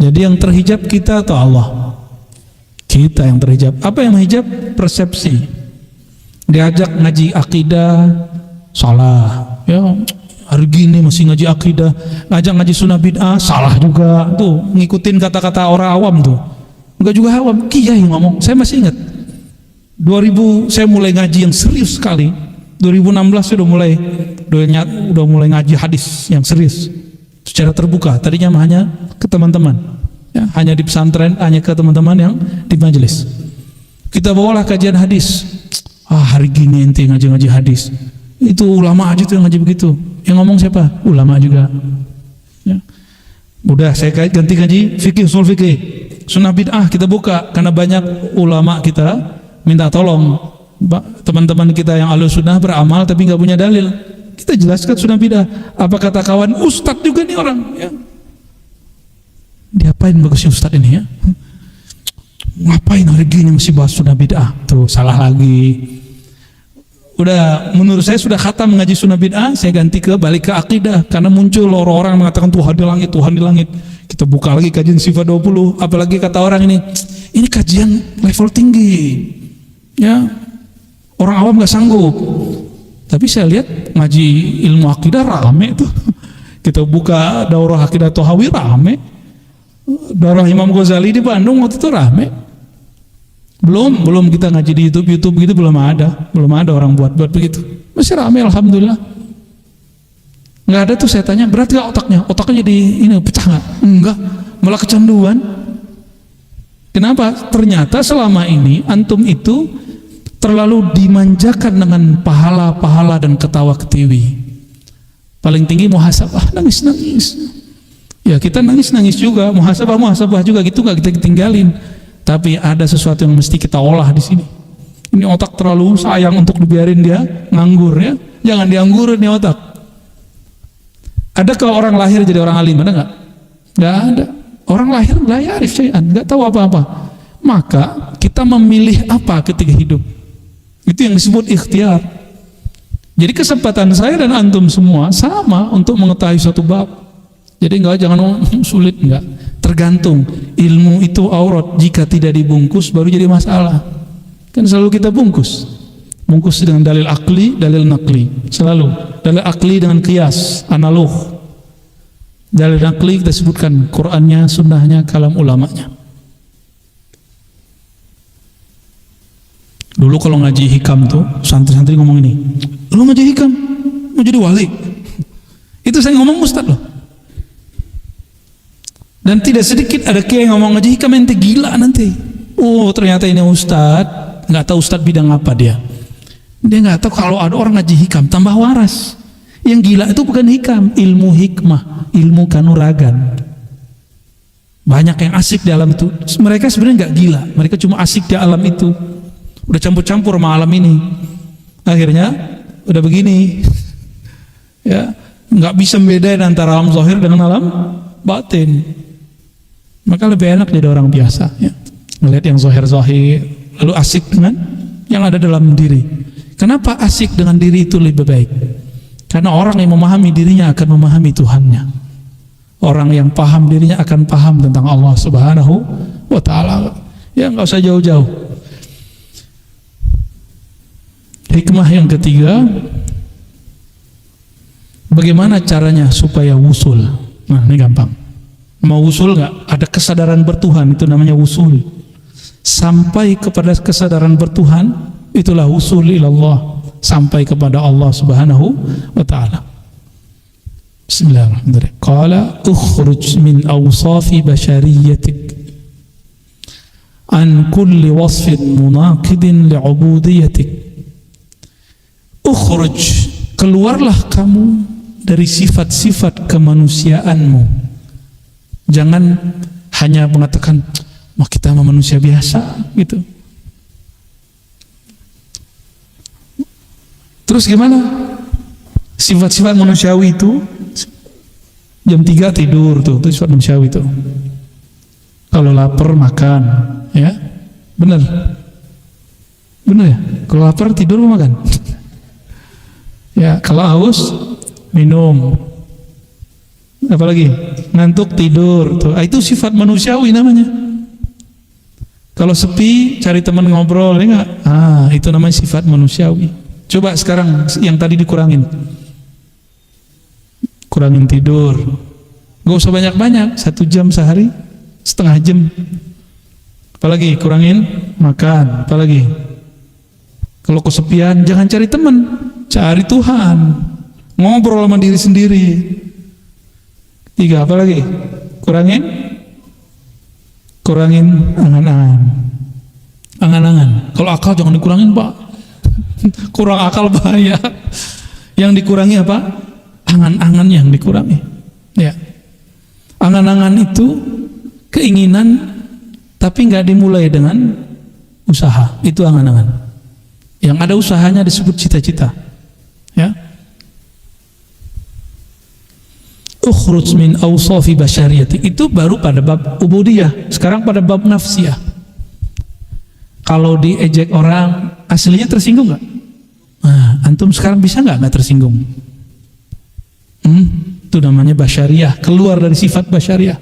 Jadi yang terhijab kita atau Allah? Kita yang terhijab. Apa yang menghijab? Persepsi. Diajak ngaji akidah, salah. Ya, hari gini masih ngaji akidah. Ngajak ngaji sunnah bid'ah, salah juga. Tuh, ngikutin kata-kata orang awam tuh. Enggak juga awam, kiai ngomong. Saya masih ingat 2000 saya mulai ngaji yang serius sekali. 2016 sudah mulai ngaji hadis yang serius secara terbuka. Tadinya hanya ke teman-teman, ya, hanya di pesantren, hanya ke teman-teman yang di majelis. Kita bawalah kajian hadis. Hari gini ente ngaji hadis. Itu ulama aja tuh yang ngaji begitu. Yang ngomong siapa? Ulama juga. Ya. Udah saya ganti ngaji fikih, usul fikih, sunnah bid'ah kita buka karena banyak ulama kita minta tolong teman-teman kita yang ahlus sunnah beramal tapi nggak punya dalil. Kita jelaskan sunnah bid'ah. Apa kata kawan? Ustadz juga nih orang, ya. Diapain bagusnya Ustadz ini, ya? Ngapain hari gini masih bahas sunnah bid'ah? Tuh salah lagi. Udah, menurut saya sudah khatam mengaji sunnah bid'ah, saya ganti balik ke akidah, karena muncul orang-orang mengatakan Tuhan di langit, Tuhan di langit. Kita buka lagi kajian sifat 20, apalagi kata orang ini kajian level tinggi, ya orang awam nggak sanggup. Tapi saya lihat ngaji ilmu akidah rame tuh. Kita buka daurah akidah Tohawi rame, daurah Imam Ghazali di Bandung waktu itu rame. Belum kita ngaji di YouTube gitu, belum ada orang buat begitu. Masih rame, alhamdulillah. Nggak ada tuh, saya tanya, berat gak otaknya jadi ini pecah nggak? Enggak, malah kecanduan. Kenapa? Ternyata selama ini antum itu terlalu dimanjakan dengan pahala-pahala dan ketawa ketiwi. Paling tinggi muhasabah, nangis. Ya kita nangis juga, muhasabah juga gitu, nggak kita tinggalin. Tapi ada sesuatu yang mesti kita olah di sini. Ini otak terlalu sayang untuk dibiarin dia nganggur, ya. Jangan dianggurin nih otak. Adakah orang lahir jadi orang alim? Ada nggak? Nggak ada. Orang lahir la ya'rif syai'an, nggak tahu apa-apa. Maka kita memilih apa ketika hidup? Itu yang disebut ikhtiar. Jadi kesempatan saya dan antum semua sama untuk mengetahui suatu bab. Jadi jangan sulit, enggak. Tergantung, ilmu itu aurat, jika tidak dibungkus baru jadi masalah. Kan selalu kita bungkus dengan dalil akli, dalil nakli, selalu. Dalil akli dengan qiyas, analog. Dalil nakli kita sebutkan Qur'annya, sunnahnya, kalam ulamanya. Dulu kalau ngaji hikam tuh, santri-santri ngomong ini, lu ngaji hikam, mau jadi wali. Itu saya ngomong ustad loh. Dan tidak sedikit ada kiai yang ngomong ngaji hikam, ente gila nanti. Oh ternyata ini ustad, nggak tahu ustad bidang apa dia nggak tahu kalau ada orang ngaji hikam tambah waras. Yang gila itu bukan hikam, ilmu hikmah, ilmu kanuragan. Banyak yang asik di alam itu. Mereka sebenarnya nggak gila, mereka cuma asik di alam itu. Udah campur-campur sama alam ini. Akhirnya udah begini. Ya, nggak bisa membedain antara alam zahir dengan alam batin. Maka lebih enak jadi orang biasa, ya. Melihat yang zahir-zahir, lalu asik dengan yang ada dalam diri. Kenapa asik dengan diri itu lebih baik? Karena orang yang memahami dirinya akan memahami Tuhannya. Orang yang paham dirinya akan paham tentang Allah Subhanahu wa ta'ala. Ya nggak usah jauh-jauh. Hikmah yang ketiga, bagaimana caranya supaya wusul? Nah ini gampang. Mau wusul nggak? Ada kesadaran bertuhan, itu namanya wusul. Sampai kepada kesadaran bertuhan, itulah wusul ilallah, sampai kepada Allah Subhanahu wa ta'ala. Bismillahirrahmanirrahim. Qala ukhruj min awsafi bashariyatik an kulli wasfin munaqidin li'ubudiyatik. Ukhruj, keluarlah kamu dari sifat-sifat kemanusiaanmu. Jangan hanya mengatakan kita mah manusia biasa gitu. Terus gimana? Sifat-sifat manusiawi itu jam 3 tidur tuh, itu sifat manusiawi tuh. Kalau lapar makan, ya. Benar ya? Kalau lapar tidur makan. Ya, kalau haus minum. Apalagi ngantuk tidur tuh. Itu sifat manusiawi namanya. Kalau sepi cari teman ngobrol, ya enggak? Itu namanya sifat manusiawi. Coba sekarang yang tadi dikurangin. Kurangin tidur. Gak usah banyak-banyak, 1 jam sehari, setengah jam. Apalagi kurangin makan. Apalagi kalau kesepian jangan cari teman, cari Tuhan. Ngobrol sama diri sendiri. 3, apalagi kurangin angan-angan. Kalau akal jangan dikurangin, Pak. Kurang akal bahaya. Yang dikurangi apa? Angan-angan yang dikurangi. Ya. Angan-angan itu keinginan tapi nggak dimulai dengan usaha. Itu angan-angan. Yang ada usahanya disebut cita-cita. Ya. Ukhruj min awsafi basyariyati, itu baru pada bab ubudiyah. Sekarang pada bab nafsiyah. Kalau diejek orang, aslinya tersinggung nggak? Nah, antum sekarang bisa nggak tersinggung? Itu namanya basyariah, keluar dari sifat basyariah.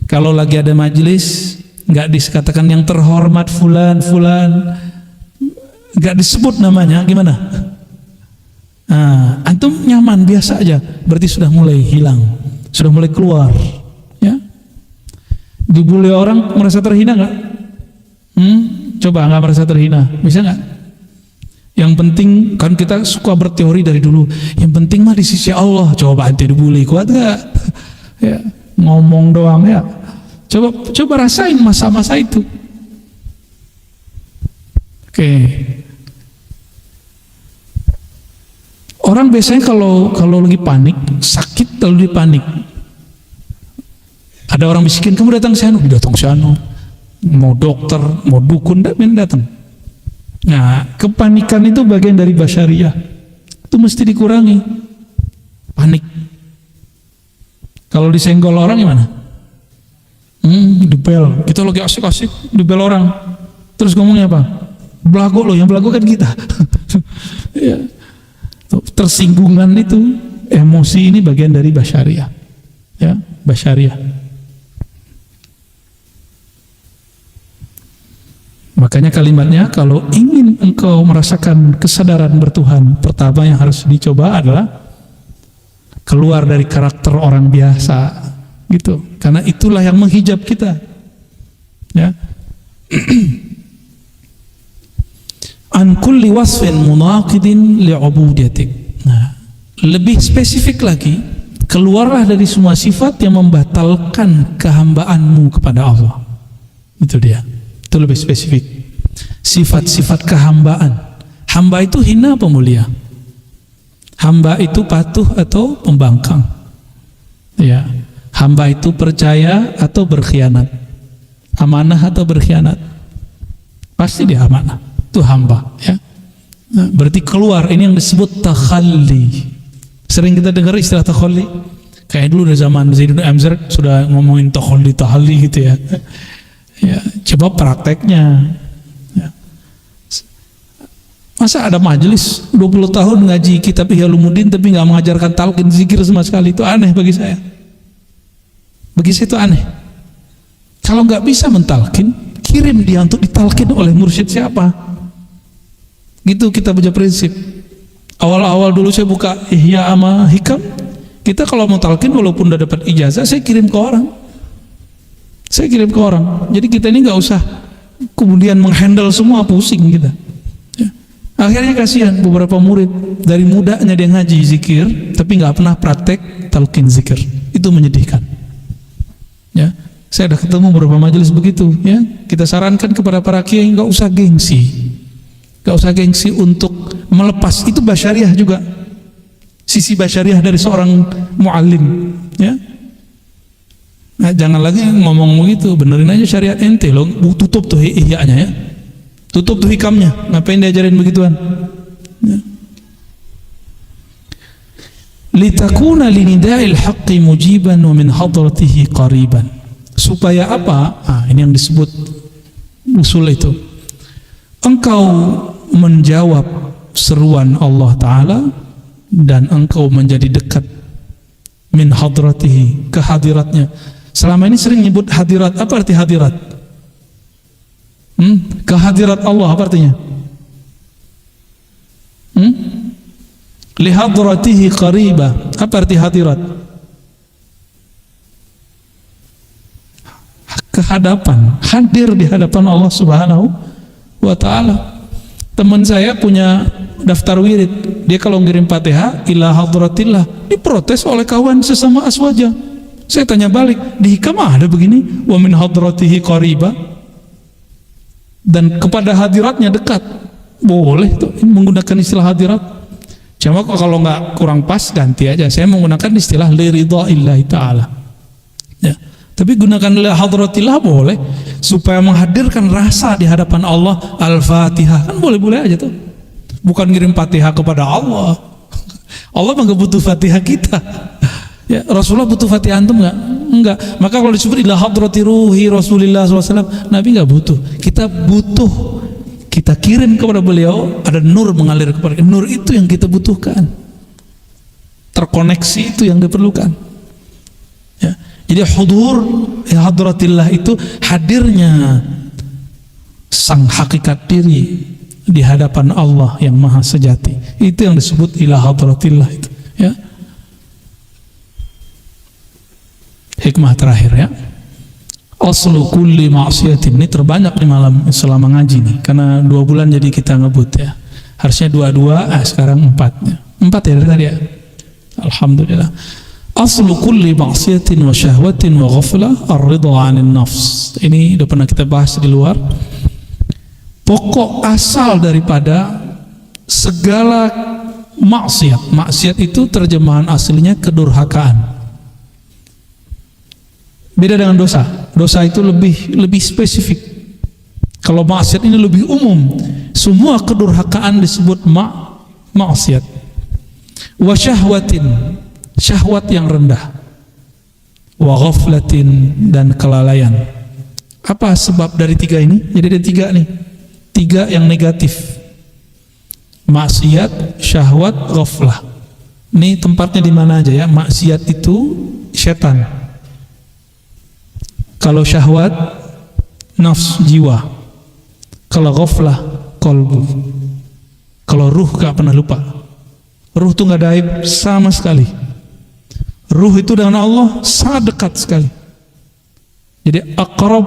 Kalau lagi ada majelis, nggak dikatakan yang terhormat fulan, nggak disebut namanya, gimana? Nah, antum nyaman biasa aja, berarti sudah mulai hilang, sudah mulai keluar. Ya, dibully orang merasa terhina nggak? Coba nggak merasa terhina, bisa nggak? Yang penting kan kita suka berteori dari dulu. Yang penting mah di sisi Allah. Coba anti dibully, kuat gak? Ya, ngomong doang ya. Coba rasain masa-masa itu. Oke. Orang biasanya kalau lagi panik, sakit lalu dia panik. Ada orang bisikin, kamu datang ke sana, datang ke sana. Mau dokter, mau dukun, datang. Nah, kepanikan itu bagian dari basyariah. Itu mesti dikurangi. Panik. Kalau disenggol orang gimana? Dibel. Kita lagi asik-asik dibel orang. Terus ngomongnya apa? Belago loh, yang belago kan kita. Ya. Tersinggungan itu, emosi ini bagian dari basyariah. Ya, basyariah. Makanya kalimatnya, kalau ingin engkau merasakan kesadaran bertuhan, pertama yang harus dicoba adalah keluar dari karakter orang biasa, gitu. Karena itulah yang menghijab kita. Ya. An kulli wasfin munaqidin li'ubudiyatik. Nah, lebih spesifik lagi, keluarlah dari semua sifat yang membatalkan kehambaanmu kepada Allah. Itu dia. Itu lebih spesifik. Sifat-sifat kehambaan. Hamba itu hina apa mulia? Hamba itu patuh atau pembangkang? Ya. Hamba itu percaya atau berkhianat? Amanah atau berkhianat? Pasti dia amanah. Itu hamba, ya. Nah, berarti keluar, ini yang disebut takhalli. Sering kita dengar istilah takhalli. Kayak dulu dari zaman Zaidun Amzar sudah ngomongin takhalli gitu ya. Ya, coba prakteknya. Ya. Masa ada majelis 20 tahun ngaji kitab Ihya Ulumuddin tapi nggak mengajarkan talqin zikir sama sekali? Itu aneh bagi saya. Bagi saya itu aneh. Kalau nggak bisa mentalkin, kirim dia untuk ditalkin oleh mursyid siapa? Gitu kita punya prinsip. Awal-awal dulu saya buka Ihya sama Hikam, kita kalau mau talqin walaupun udah dapat ijazah, saya kirim ke orang. Jadi kita ini nggak usah kemudian menghandle semua, pusing kita. Ya. Akhirnya kasihan beberapa murid dari mudanya dia ngaji zikir, tapi nggak pernah praktek talqin zikir. Itu menyedihkan. Ya, saya udah ketemu beberapa majelis begitu. Ya, kita sarankan kepada para kiai nggak usah gengsi untuk melepas. Itu basyariah juga. Sisi basyariah dari seorang muallim. Ya. Nah, jangan lagi ngomong begitu, benerin aja syariat ente lo, tutup tuh ihya'nya ya, tutup tuh hikamnya, ngapain diajarin begituan? Ya. Litakuna linida'il haqqi mujiban wa min hadratihi qariban. Supaya apa? Ini yang disebut usul itu. Engkau menjawab seruan Allah Ta'ala dan engkau menjadi dekat min hadratihi, kehadiratnya. Selama ini sering nyebut hadirat. Apa arti hadirat? Kehadirat Allah apa artinya? Li hadratihi qariba. Apa arti hadirat? Kehadapan, hadir di hadapan Allah Subhanahu wa Ta'ala. Teman saya punya daftar wirid, dia kalau ngirim Fatihah ila hadratillah, diprotes oleh kawan sesama aswaja. Saya tanya balik, di hikam ada begini, wa min hadratihi qariba, dan kepada hadiratnya dekat. Boleh tuh menggunakan istilah hadirat. Cuma kalau nggak kurang pas ganti aja. Saya menggunakan istilah li ridhaillahi ta'ala. Ya. Tapi gunakan li hadratillah boleh, supaya menghadirkan rasa di hadapan Allah. Al-Fatihah kan boleh-boleh aja tuh. Bukan ngirim Fatihah kepada Allah. Allah mah nggak butuh Fatihah kita. Ya, Rasulullah butuh Fatihah antum nggak? Enggak. Maka kalau disebut ila hadrati ruhi Rasulillah SAW, Nabi nggak butuh. Kita kita kirim kepada beliau, ada nur mengalir kepada kita. Nur itu yang kita butuhkan, terkoneksi itu yang diperlukan, ya. Jadi hudur hadratillah itu hadirnya sang hakikat diri di hadapan Allah yang maha sejati. Itu yang disebut ila hadratillah itu, ya. Hikmah terakhir, ya, aslu kulli ma'siyatin. Ini terbanyak di malam selama ngaji nih, karena 2 bulan jadi kita ngebut, ya. Harusnya 2, sekarang 4, ya. 4 ya dari tadi, ya. Alhamdulillah. Aslu kulli ma'siyatin wa syahwatin wa ghaflah ar-ridha 'anil nafs. Ini udah pernah kita bahas di luar. Pokok asal daripada segala maksiat. Maksiat itu terjemahan aslinya kedurhakaan. Beda dengan dosa. Dosa itu lebih spesifik. Kalau maksiat ini lebih umum. Semua kedurhakaan disebut maksiat. Wa syahwatin, syahwat yang rendah. Wa ghaflatin, dan kelalaian. Apa sebab dari 3 ini? Jadi ada 3 nih. 3 yang negatif. Maksiat, syahwat, ghaflah. Ini tempatnya di mana aja, ya? Maksiat itu setan. Kalau syahwat, nafs, jiwa. Kalau ghaflah, kolbu. Kalau ruh gak pernah lupa. Ruh itu gak ada aib sama sekali. Ruh itu dengan Allah sangat dekat sekali. Jadi aqrab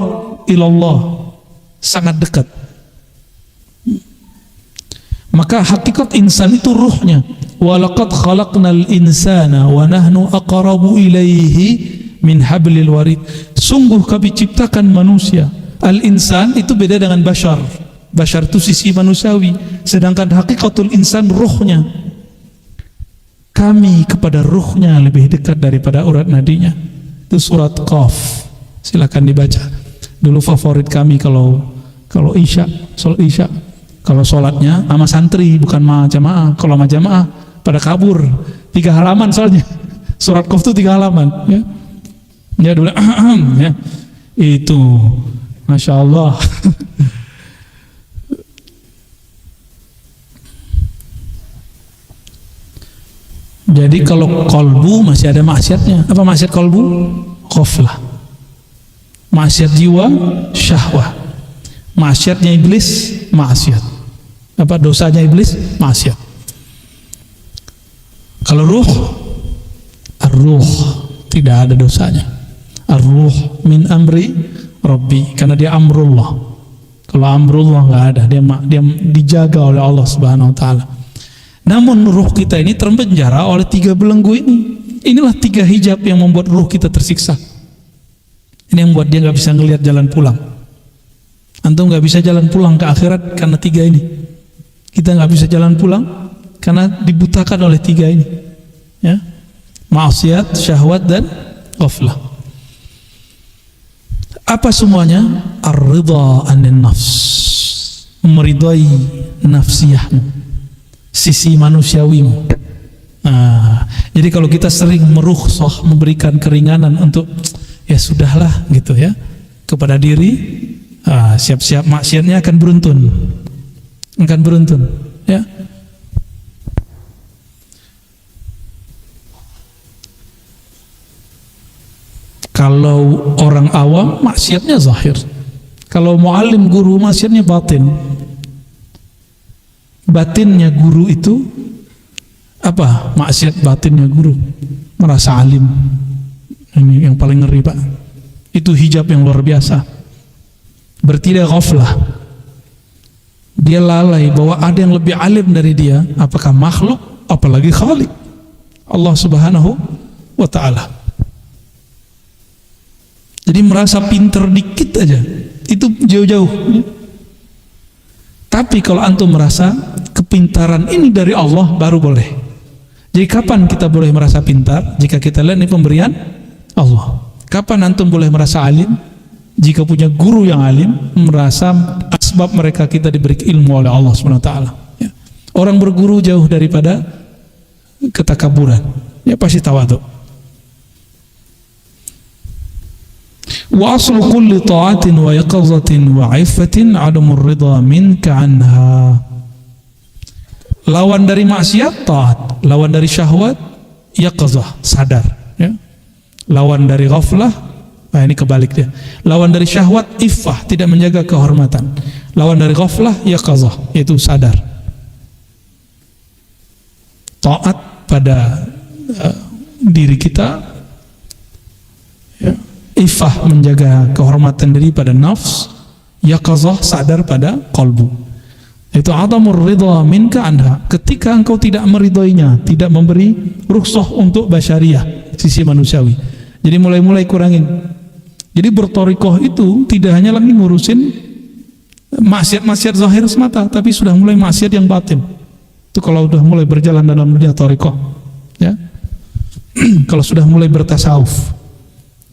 ilallah, sangat dekat. Maka hakikat insan itu ruhnya. Walaqad khalaqnal insana wa nahnu aqrabu ilaihi min hablil warid. Sungguh kami ciptakan manusia. Al-insan itu beda dengan bashar. Bashar itu sisi manusiawi, sedangkan hakikatul insan ruhnya. Kami kepada ruhnya lebih dekat daripada urat nadinya. Itu surat Qaf. Silakan dibaca. Dulu favorit kami kalau isya, sholat isya. Kalau sholatnya sama santri, bukan sama jamaah. Kalau sama jamaah pada kabur. 3 halaman soalnya. Surat Qaf itu 3 halaman, ya. Ya dulu, ya. Itu Masya Allah. Jadi kalau kolbu masih ada maksiatnya. Apa maksiat kolbu? Ghaflah. Maksiat jiwa, syahwah. Maksiatnya iblis, maksiat. Apa dosanya iblis? Maksiat. Kalau ruh, ar-ruh, tidak ada dosanya. Ar-ruh min amri Rabbi, karena dia amrullah. Kalau amrullah nggak ada, dia dijaga oleh Allah Subhanahu Wa Taala. Namun ruh kita ini terpenjara oleh 3 belenggu ini. Inilah 3 hijab yang membuat ruh kita tersiksa. Ini yang membuat dia nggak bisa ngelihat jalan pulang. Antum nggak bisa jalan pulang ke akhirat karena 3 ini. Kita nggak bisa jalan pulang karena dibutakan oleh 3 ini, ya. Maksiat, syahwat, dan ghaflah. Apa semuanya? Ar-ridha 'anil nafs, meridai nafsiyahmu, sisi manusiawimu. Jadi kalau kita sering merukhsah, memberikan keringanan untuk ya sudahlah gitu, ya, kepada diri, siap-siap maksiatnya akan beruntun, ya. Kalau orang awam maksiatnya zahir. Kalau muallim guru maksiatnya batin. Batinnya guru itu apa? Maksiat batinnya guru, merasa alim. Ini yang paling ngeri, Pak. Itu hijab yang luar biasa. Berarti dia ghaflah. Dia lalai bahwa ada yang lebih alim dari dia, apakah makhluk apalagi khalik, Allah Subhanahu wa Ta'ala. Jadi merasa pinter dikit aja, itu jauh-jauh. Tapi kalau antum merasa kepintaran ini dari Allah, baru boleh. Jadi kapan kita boleh merasa pintar? Jika kita lihat ini pemberian Allah. Kapan antum boleh merasa alim? Jika punya guru yang alim, merasa sebab mereka kita diberi ilmu oleh Allah SWT. Ya. Orang berguru jauh daripada ketakaburan. Ya pasti tawadhu. Wa aslu kulli ta'atin wa yaqazatin wa 'iffatin 'adamur ridha minka anha. Lawan dari maksiat taat, lawan dari syahwat yaqazah, sadar, ya. Lawan dari ghaflah, nah ini kebalik dia. Lawan dari syahwat iffah, tidak menjaga kehormatan. Lawan dari ghaflah yaqazah, yaitu sadar. Taat pada diri kita, ya. Iffah menjaga kehormatan diri pada nafs, yaqazah sadar pada qalbu. Itu adamur ridha minka anha, ketika engkau tidak meridhoinya, tidak memberi rukhsah untuk basyariah, sisi manusiawi. Jadi mulai-mulai kurangin. Jadi bertorikoh itu tidak hanya lagi ngurusin maksiat-maksiat zahir semata, tapi sudah mulai maksiat yang batin. Itu kalau sudah mulai berjalan dalam dunia torikoh, ya. Kalau sudah mulai bertasawuf,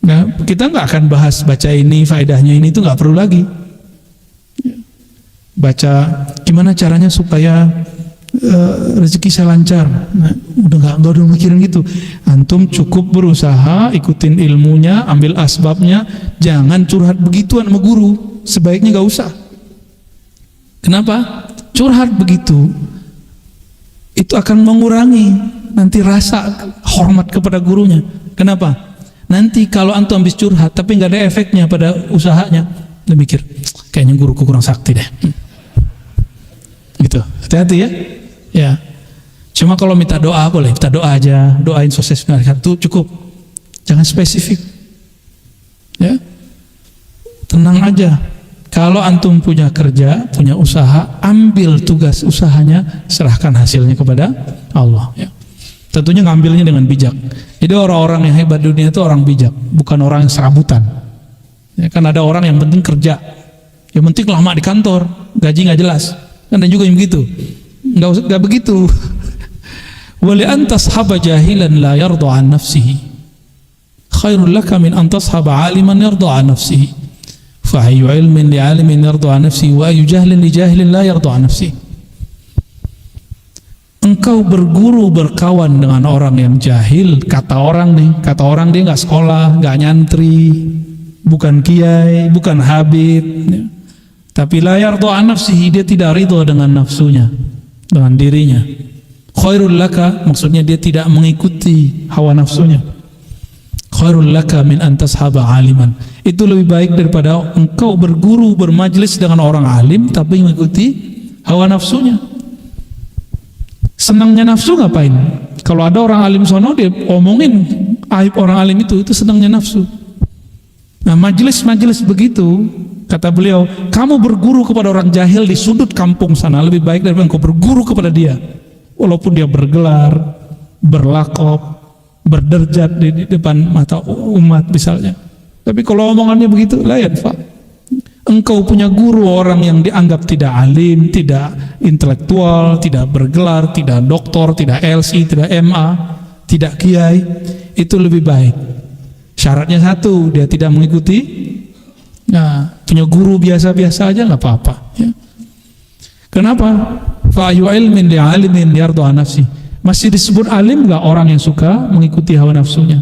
ya, kita nggak akan bahas baca ini faedahnya ini, itu nggak perlu lagi. Baca gimana caranya supaya rezeki saya lancar. Nah, udah nggak mikirin gitu. Antum cukup berusaha, ikutin ilmunya, ambil asbabnya, jangan curhat begituan sama guru. Sebaiknya nggak usah. Kenapa? Curhat begitu itu akan mengurangi nanti rasa hormat kepada gurunya. Kenapa? Nanti kalau antum habis curhat tapi nggak ada efeknya pada usahanya, dia mikir kayaknya guruku kurang sakti deh. Gitu. Hati-hati ya. Ya. Cuma kalau minta doa boleh, minta doa aja, doain sukses itu cukup. Jangan spesifik. Ya. Tenang aja. Kalau antum punya kerja, punya usaha, ambil tugas usahanya, serahkan hasilnya kepada Allah, ya. Tentunya ngambilnya dengan bijak. Jadi orang-orang yang hebat di dunia itu orang bijak, bukan orang yang serabutan. Ya, kan ada orang yang penting kerja, yang penting lama di kantor, gaji nggak jelas. Kan ada juga yang begitu. Nggak begitu. Wali antas haba jahilan la yarda an nafsihi khairul laka min antas haba aliman yarda an nafsihi. Fa ayu ilmin li alimin yarda an nafsihi wa ayu jahlin li jahilin la yarda an nafsihi. Engkau berguru berkawan dengan orang yang jahil, kata orang dia nggak sekolah, nggak nyantri, bukan kiai, bukan habib, ya. Tapi la yarda an nafsihi, dia tidak ridho dengan nafsunya, dengan dirinya. Khairul laka, maksudnya dia tidak mengikuti hawa nafsunya. Khairul laka min antashaba aliman, itu lebih baik daripada engkau berguru bermajlis dengan orang alim tapi mengikuti hawa nafsunya. Senangnya nafsu ngapain? Kalau ada orang alim sono, dia omongin aib orang alim itu senangnya nafsu. Nah, majelis-majelis begitu, kata beliau, kamu berguru kepada orang jahil di sudut kampung sana lebih baik daripada engkau berguru kepada dia, walaupun dia bergelar, berlakop, berderjat di depan mata umat misalnya. Tapi kalau omongannya begitu, la yanfa. Engkau punya guru orang yang dianggap tidak alim, tidak intelektual, tidak bergelar, tidak doktor, tidak LC, tidak MA, tidak kiai, itu lebih baik. Syaratnya satu, dia tidak mengikuti. Nah, punya guru biasa-biasa aja nggak apa-apa, ya. Kenapa? Fa ayu ilmin li alimin yarda an nafsi. Masih disebut alim nggak orang yang suka mengikuti hawa nafsunya?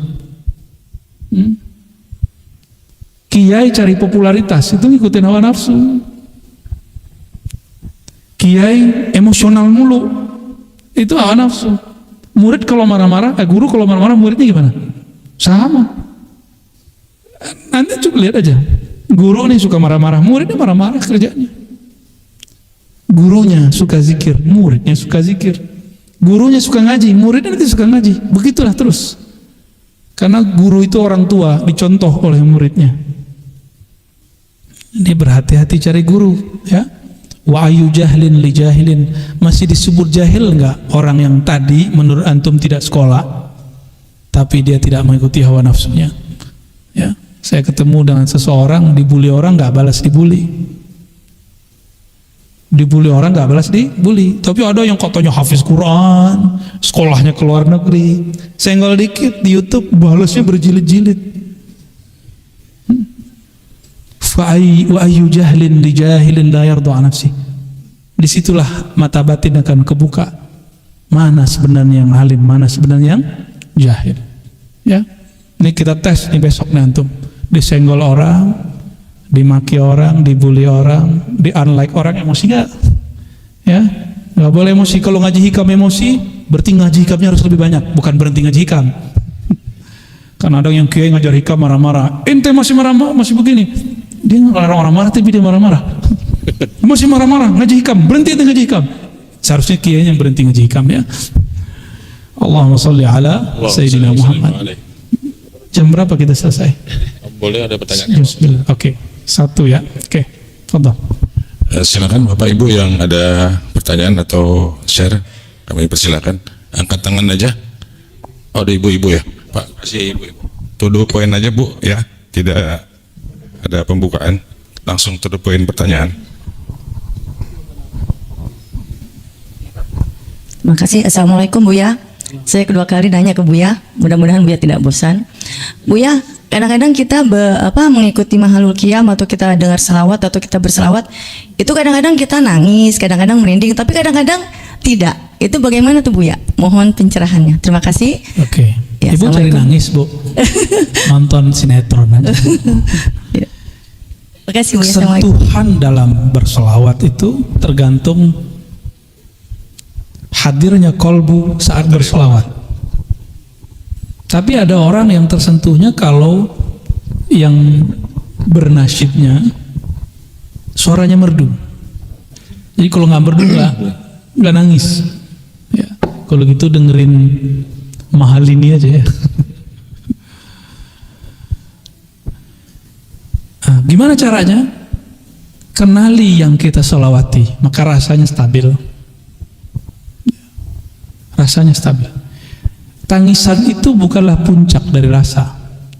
Kiai cari popularitas, itu ngikutin hawa nafsu. Kiai emosional mulu, itu hawa nafsu. Murid kalau marah-marah, guru kalau marah-marah, muridnya gimana? Sama. Nanti coba lihat aja, guru nih suka marah-marah, muridnya marah-marah kerjanya. Gurunya suka zikir, muridnya suka zikir. Gurunya suka ngaji, muridnya nanti suka ngaji. Begitulah terus. Karena guru itu orang tua, dicontoh oleh muridnya. Ini berhati-hati cari guru, ya. Wa ayu jahlin li jahilin, masih disebut jahil enggak orang yang tadi menurut antum tidak sekolah tapi dia tidak mengikuti hawa nafsunya, ya. Saya ketemu dengan seseorang dibully orang nggak balas dibully, dibully orang nggak balas dibully. Tapi ada yang katanya hafiz Quran, sekolahnya ke luar negeri, senggol dikit di YouTube balasnya berjilid-jilid. Wa ayu jahlin li jahilin la yarda an nafsi. Disitulah mata batin akan kebuka, mana sebenarnya yang alim, mana sebenarnya yang jahil, ya. Ini kita tes nih besok nih antum, disenggol orang, dimaki orang, dibully orang, di-unlike orang, emosi nggak? Ya, nggak boleh emosi. Kalau ngaji hikam emosi, berarti ngaji hikamnya harus lebih banyak, bukan berhenti ngaji hikam. Karena ada yang kiai ngajar hikam marah-marah, ente masih marah-marah, masih begini. Dia ngelarang orang marah, tapi dia marah-marah. Masih marah-marah, ngaji hikam, berhenti ngaji hikam. Seharusnya kiai yang berhenti ngaji hikam, ya. Allahumma sholli ala Sayyidina Muhammad. Jam berapa kita selesai? Boleh ada pertanyaan? Oke, satu ya. Oke, fadhal. Silakan Bapak Ibu yang ada pertanyaan atau share, kami persilakan. Angkat tangan aja. Oh, ada ibu-ibu ya, Pak. Kasih ibu-ibu. To the point aja Bu, ya. Tidak ada pembukaan. Langsung to the point pertanyaan. Makasih. Assalamualaikum Buya. Saya kedua kali nanya ke Buya. Mudah-mudahan Buya tidak bosan. Buya, kadang-kadang kita mengikuti Mahalul Qiyam atau kita dengar selawat atau kita berselawat, itu kadang-kadang kita nangis, kadang-kadang merinding, tapi kadang-kadang tidak. Itu bagaimana tuh Buya? Mohon pencerahannya. Terima kasih. Oke. Ya, Ibu cari nangis Bu. Nonton sinetron aja. Ya. Terima kasih Buya. Sentuhan dalam berselawat itu tergantung hadirnya kolbu saat berselawat. Tapi ada orang yang tersentuhnya kalau yang bernasyidnya suaranya merdu. Jadi kalau nggak merdu nggak nangis. Ya, kalau gitu dengerin mahal ini aja ya. Nah, gimana caranya? Kenali yang kita selawati, maka rasanya stabil. Rasanya stabil. Tangisan itu bukanlah puncak dari rasa.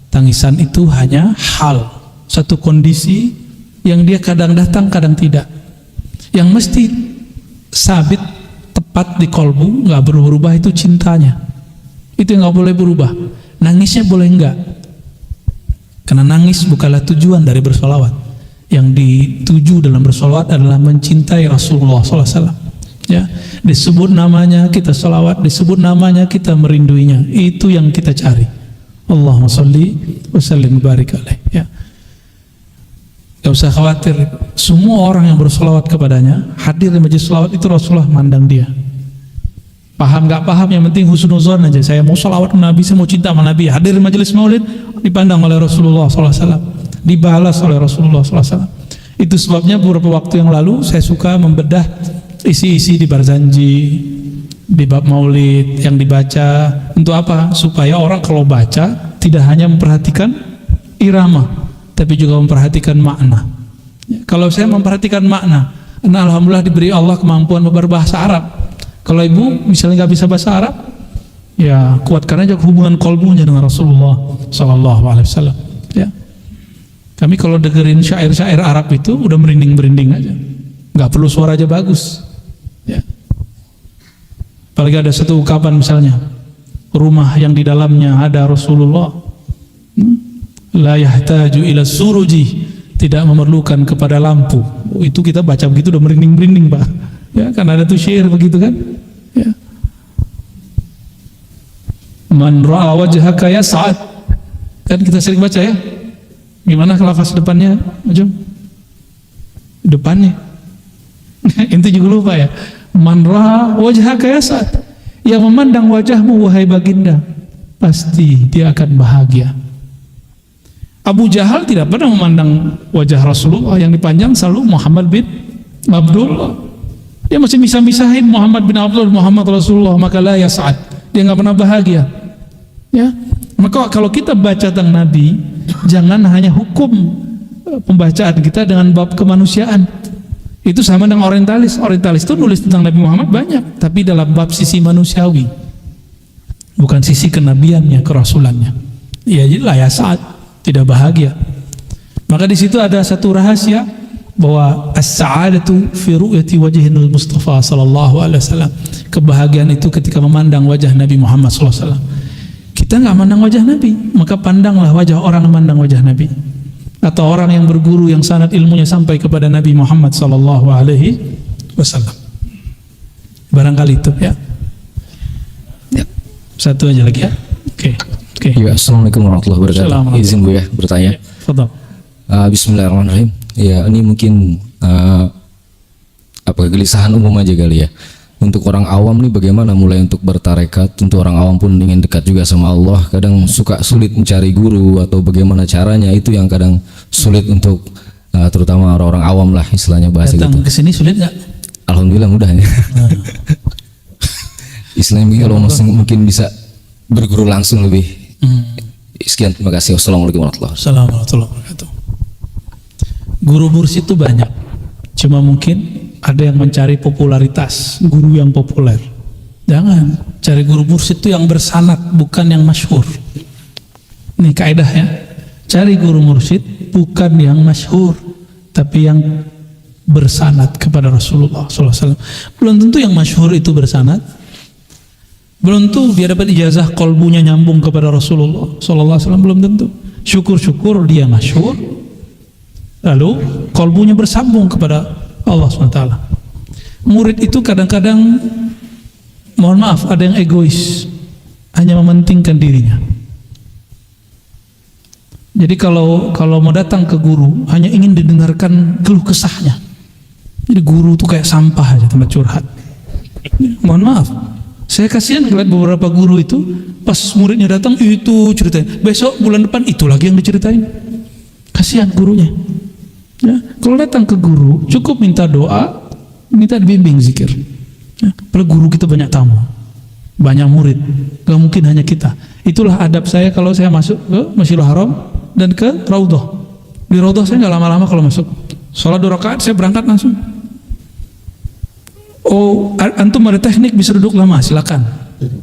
Tangisan itu hanya hal, satu kondisi yang dia kadang datang, kadang tidak. Yang mesti sabit, tepat di kolbu, nggak berubah itu cintanya. Itu yang nggak boleh berubah. Nangisnya boleh enggak? Karena nangis bukanlah tujuan dari bersolawat. Yang dituju dalam bersolawat adalah mencintai Rasulullah SAW. Ya, disebut namanya kita salawat, disebut namanya kita merinduinya. Itu yang kita cari. Allahumma sholli wa sallim barik alaih. Ya, gak usah khawatir. Semua orang yang bersalawat kepadanya, hadir di majelis salawat itu Rasulullah mandang dia. Paham gak paham, yang penting husnuzon aja. Saya mau salawat ke Nabi, saya mau cinta sama Nabi. Hadir di majelis maulid, dipandang oleh Rasulullah SAW, dibalas oleh Rasulullah SAW. Itu sebabnya beberapa waktu yang lalu saya suka membedah isi-isi di Barzanji, di bab maulid yang dibaca. Untuk apa? Supaya orang kalau baca tidak hanya memperhatikan irama, tapi juga memperhatikan makna. Kalau saya memperhatikan makna, nah alhamdulillah diberi Allah kemampuan berbahasa Arab. Kalau ibu misalnya nggak bisa bahasa Arab, ya kuatkan aja hubungan kolbunya dengan Rasulullah SAW. Ya, kami kalau dengerin syair-syair Arab itu udah merinding-merinding aja, nggak perlu suara aja bagus. Ya. Apalagi ada satu ungkapan misalnya, rumah yang di dalamnya ada Rasulullah, la yahtaju ila suruji, tidak memerlukan kepada lampu. Itu kita baca begitu udah merinding-merinding Pak. Ya, kan ada tuh syair begitu kan. Ya. Man ra'a wajhaka ya sa'ad. Kan kita sering baca ya. Gimana lafaz depannya? Ujung. Depannya. Itu juga lupa ya. Man ra'a wajhaka ya sa'ad. Yang memandang wajahmu wahai baginda, pasti dia akan bahagia. Abu Jahal tidak pernah memandang wajah Rasulullah, yang dipandang selalu Muhammad bin Abdullah. Dia masih bisa misahin Muhammad bin Abdullah, Muhammad Rasulullah, maka la yas'ad. Dia nggak pernah bahagia. Ya, maka kalau kita baca tentang Nabi, jangan hanya hukum pembacaan kita dengan bab kemanusiaan. Itu sama dengan orientalis. Orientalis itu nulis tentang Nabi Muhammad banyak, tapi dalam bab sisi manusiawi, bukan sisi kenabiannya, kerasulannya. Ya, jadi la yas'ad, tidak bahagia. Maka di situ ada satu rahasia bahwa as-sa'adatu fi ru'yati wajhil Mustafa sallallahu alaihi wasallam. Kebahagiaan itu ketika memandang wajah Nabi Muhammad sallallahu alaihi wasallam. Kita nggak mandang wajah Nabi, maka pandanglah wajah orang yang memandang wajah Nabi, atau orang yang berguru yang sanad ilmunya sampai kepada Nabi Muhammad sallallahu alaihi wasallam. Barangkali itu ya. Ya. Satu aja lagi ya. Oke. Ya, assalamualaikum warahmatullahi wabarakatuh. Izin Bu ya bertanya. Fadhal. Bismillahirrahmanirrahim. Ya, ini mungkin kegelisahan umum aja kali ya. Untuk orang awam nih bagaimana mulai untuk bertarekat? Tentu orang awam pun ingin dekat juga sama Allah. Kadang suka sulit mencari guru atau bagaimana caranya, itu yang kadang sulit untuk terutama orang-orang awam lah istilahnya bahasa Datang gitu. ke sini sulit nggak? Alhamdulillah mudah ya. Istilahnya kalau mungkin bisa berguru langsung lebih. Sekian, terima kasih. Wassalamualaikum warahmatullahi wabarakatuh. Assalamualaikum warahmatullahi wabarakatuh. Guru mursyid itu banyak, cuma mungkin ada yang mencari popularitas, guru yang populer. Jangan cari guru mursyid itu yang bersanad, bukan yang masyhur. Ini kaidahnya, cari guru mursyid bukan yang masyhur, tapi yang bersanad kepada Rasulullah SAW. Belum tentu yang masyhur itu bersanad, belum tentu dia dapat ijazah kolbunya nyambung kepada Rasulullah SAW, belum tentu. Syukur-syukur dia masyhur, lalu kolbunya bersambung kepada Allah SWT. Murid itu kadang-kadang, mohon maaf, ada yang egois, hanya mementingkan dirinya. Jadi kalau mau datang ke guru, hanya ingin didengarkan keluh kesahnya. Jadi guru itu kayak sampah aja, tempat curhat. Mohon maaf, saya kasihan ngeliat beberapa guru itu, pas muridnya datang itu ceritain, besok bulan depan itu lagi yang diceritain. Kasihan gurunya. Ya, kalau datang ke guru cukup minta doa, minta dibimbing zikir. Ya, padahal guru kita banyak tamu, banyak murid, gak mungkin hanya kita. Itulah adab saya kalau saya masuk ke Masjidil Haram dan ke Raudhah. Di Raudhah saya nggak lama-lama kalau masuk. Sholat 2 rakaat saya berangkat langsung. Oh, antum ada teknik bisa duduk lama, silakan.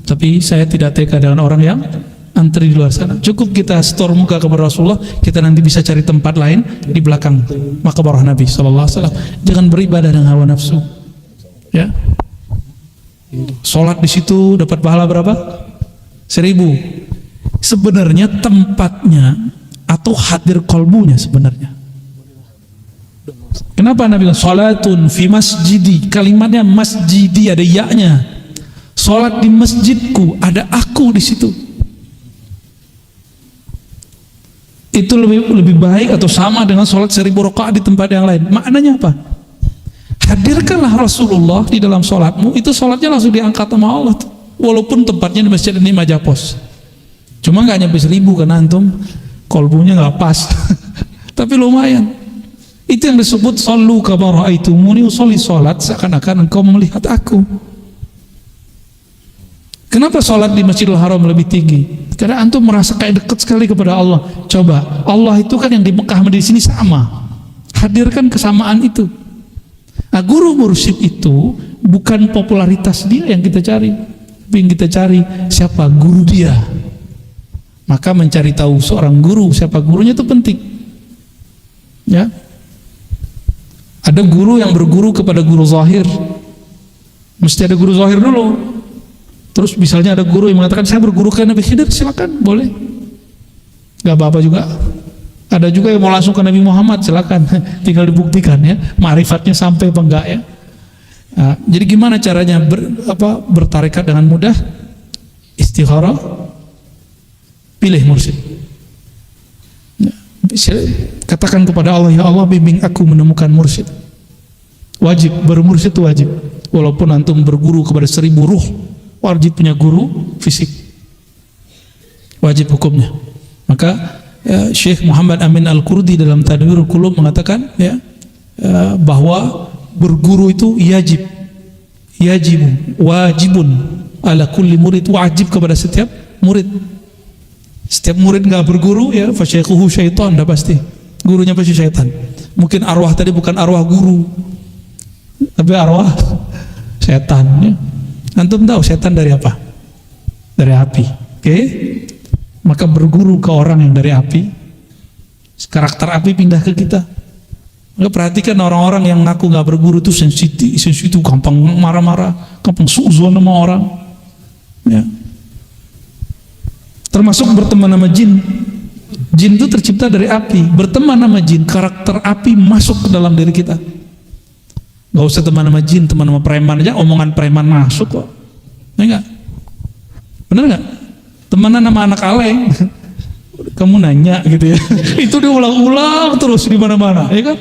Tapi saya tidak tega dengan orang yang antri di luar sana. Cukup kita setor muka kepada Rasulullah, kita nanti bisa cari tempat lain di belakang maqbarah Nabi SAW. Jangan beribadah dengan hawa nafsu. Ya, sholat di situ dapat pahala berapa? 1000. Sebenarnya tempatnya atau hadir kolbunya sebenarnya. Kenapa Nabi bilang sholatun fi masjidi? Kalimatnya masjidi ada ya-nya. Sholat di masjidku, ada aku di situ. Itu lebih baik atau sama dengan sholat 1000 rakaat di tempat yang lain. Maknanya apa? Hadirkanlah Rasulullah di dalam sholatmu, itu sholatnya langsung diangkat sama Allah. Walaupun tempatnya di masjid ini Majapos, cuma nggak nyampe 1000 karena antum kolbunya nggak pas. Tapi lumayan. Itu yang disebut shollu kama ra'aitumuni usolli, sholat seakan-akan engkau melihat aku. Kenapa sholat di Masjidil Haram lebih tinggi? Karena antum merasa kayak dekat sekali kepada Allah. Coba, Allah itu kan yang di Mekah sama di sini sama. Hadirkan kesamaan itu. Nah, guru mursyid itu bukan popularitas dia yang kita cari, tapi yang kita cari siapa guru dia. Maka mencari tahu seorang guru, siapa gurunya itu penting. Ya, ada guru yang berguru kepada guru zahir. Mesti ada guru zahir dulu. Terus misalnya ada guru yang mengatakan saya berguru ke Nabi Khidir, silakan, boleh, nggak apa-apa juga. Ada juga yang mau langsung ke Nabi Muhammad, silakan, tinggal dibuktikan ya, ma'rifatnya sampai apa enggak ya. Nah, jadi gimana caranya bertarekat dengan mudah? Istikharah, pilih mursyid. Katakan kepada Allah, ya Allah bimbing aku menemukan mursyid. Wajib, bermursyid itu wajib. Walaupun antum berguru kepada 1000 ruh, wajib punya guru fisik, wajib hukumnya. Maka ya, Syekh Muhammad Amin Al-Qurdi dalam Tadwirul Qulub mengatakan ya, bahwa berguru itu wajibun ala kulli murid, wajib kepada setiap murid. Setiap murid nggak berguru ya fasyaikhuhu syaitan, dah pasti gurunya pasti syaitan. Mungkin arwah tadi bukan arwah guru, tapi arwah setan ya. Antum tahu setan dari apa? Dari api. Oke? Maka berguru ke orang yang dari api, karakter api pindah ke kita. Maka perhatikan orang-orang yang ngaku nggak berguru itu sensitif, gampang marah-marah, gampang suuzon sama orang. Ya. Termasuk berteman sama jin. Jin itu tercipta dari api. Berteman sama jin, karakter api masuk ke dalam diri kita. Gak usah teman sama jin, teman sama preman aja, omongan preman masuk kok. Enggak? Bener nggak? Temenan sama anak alay, kamu nanya gitu ya. Itu diulang-ulang terus di mana-mana, ya kan?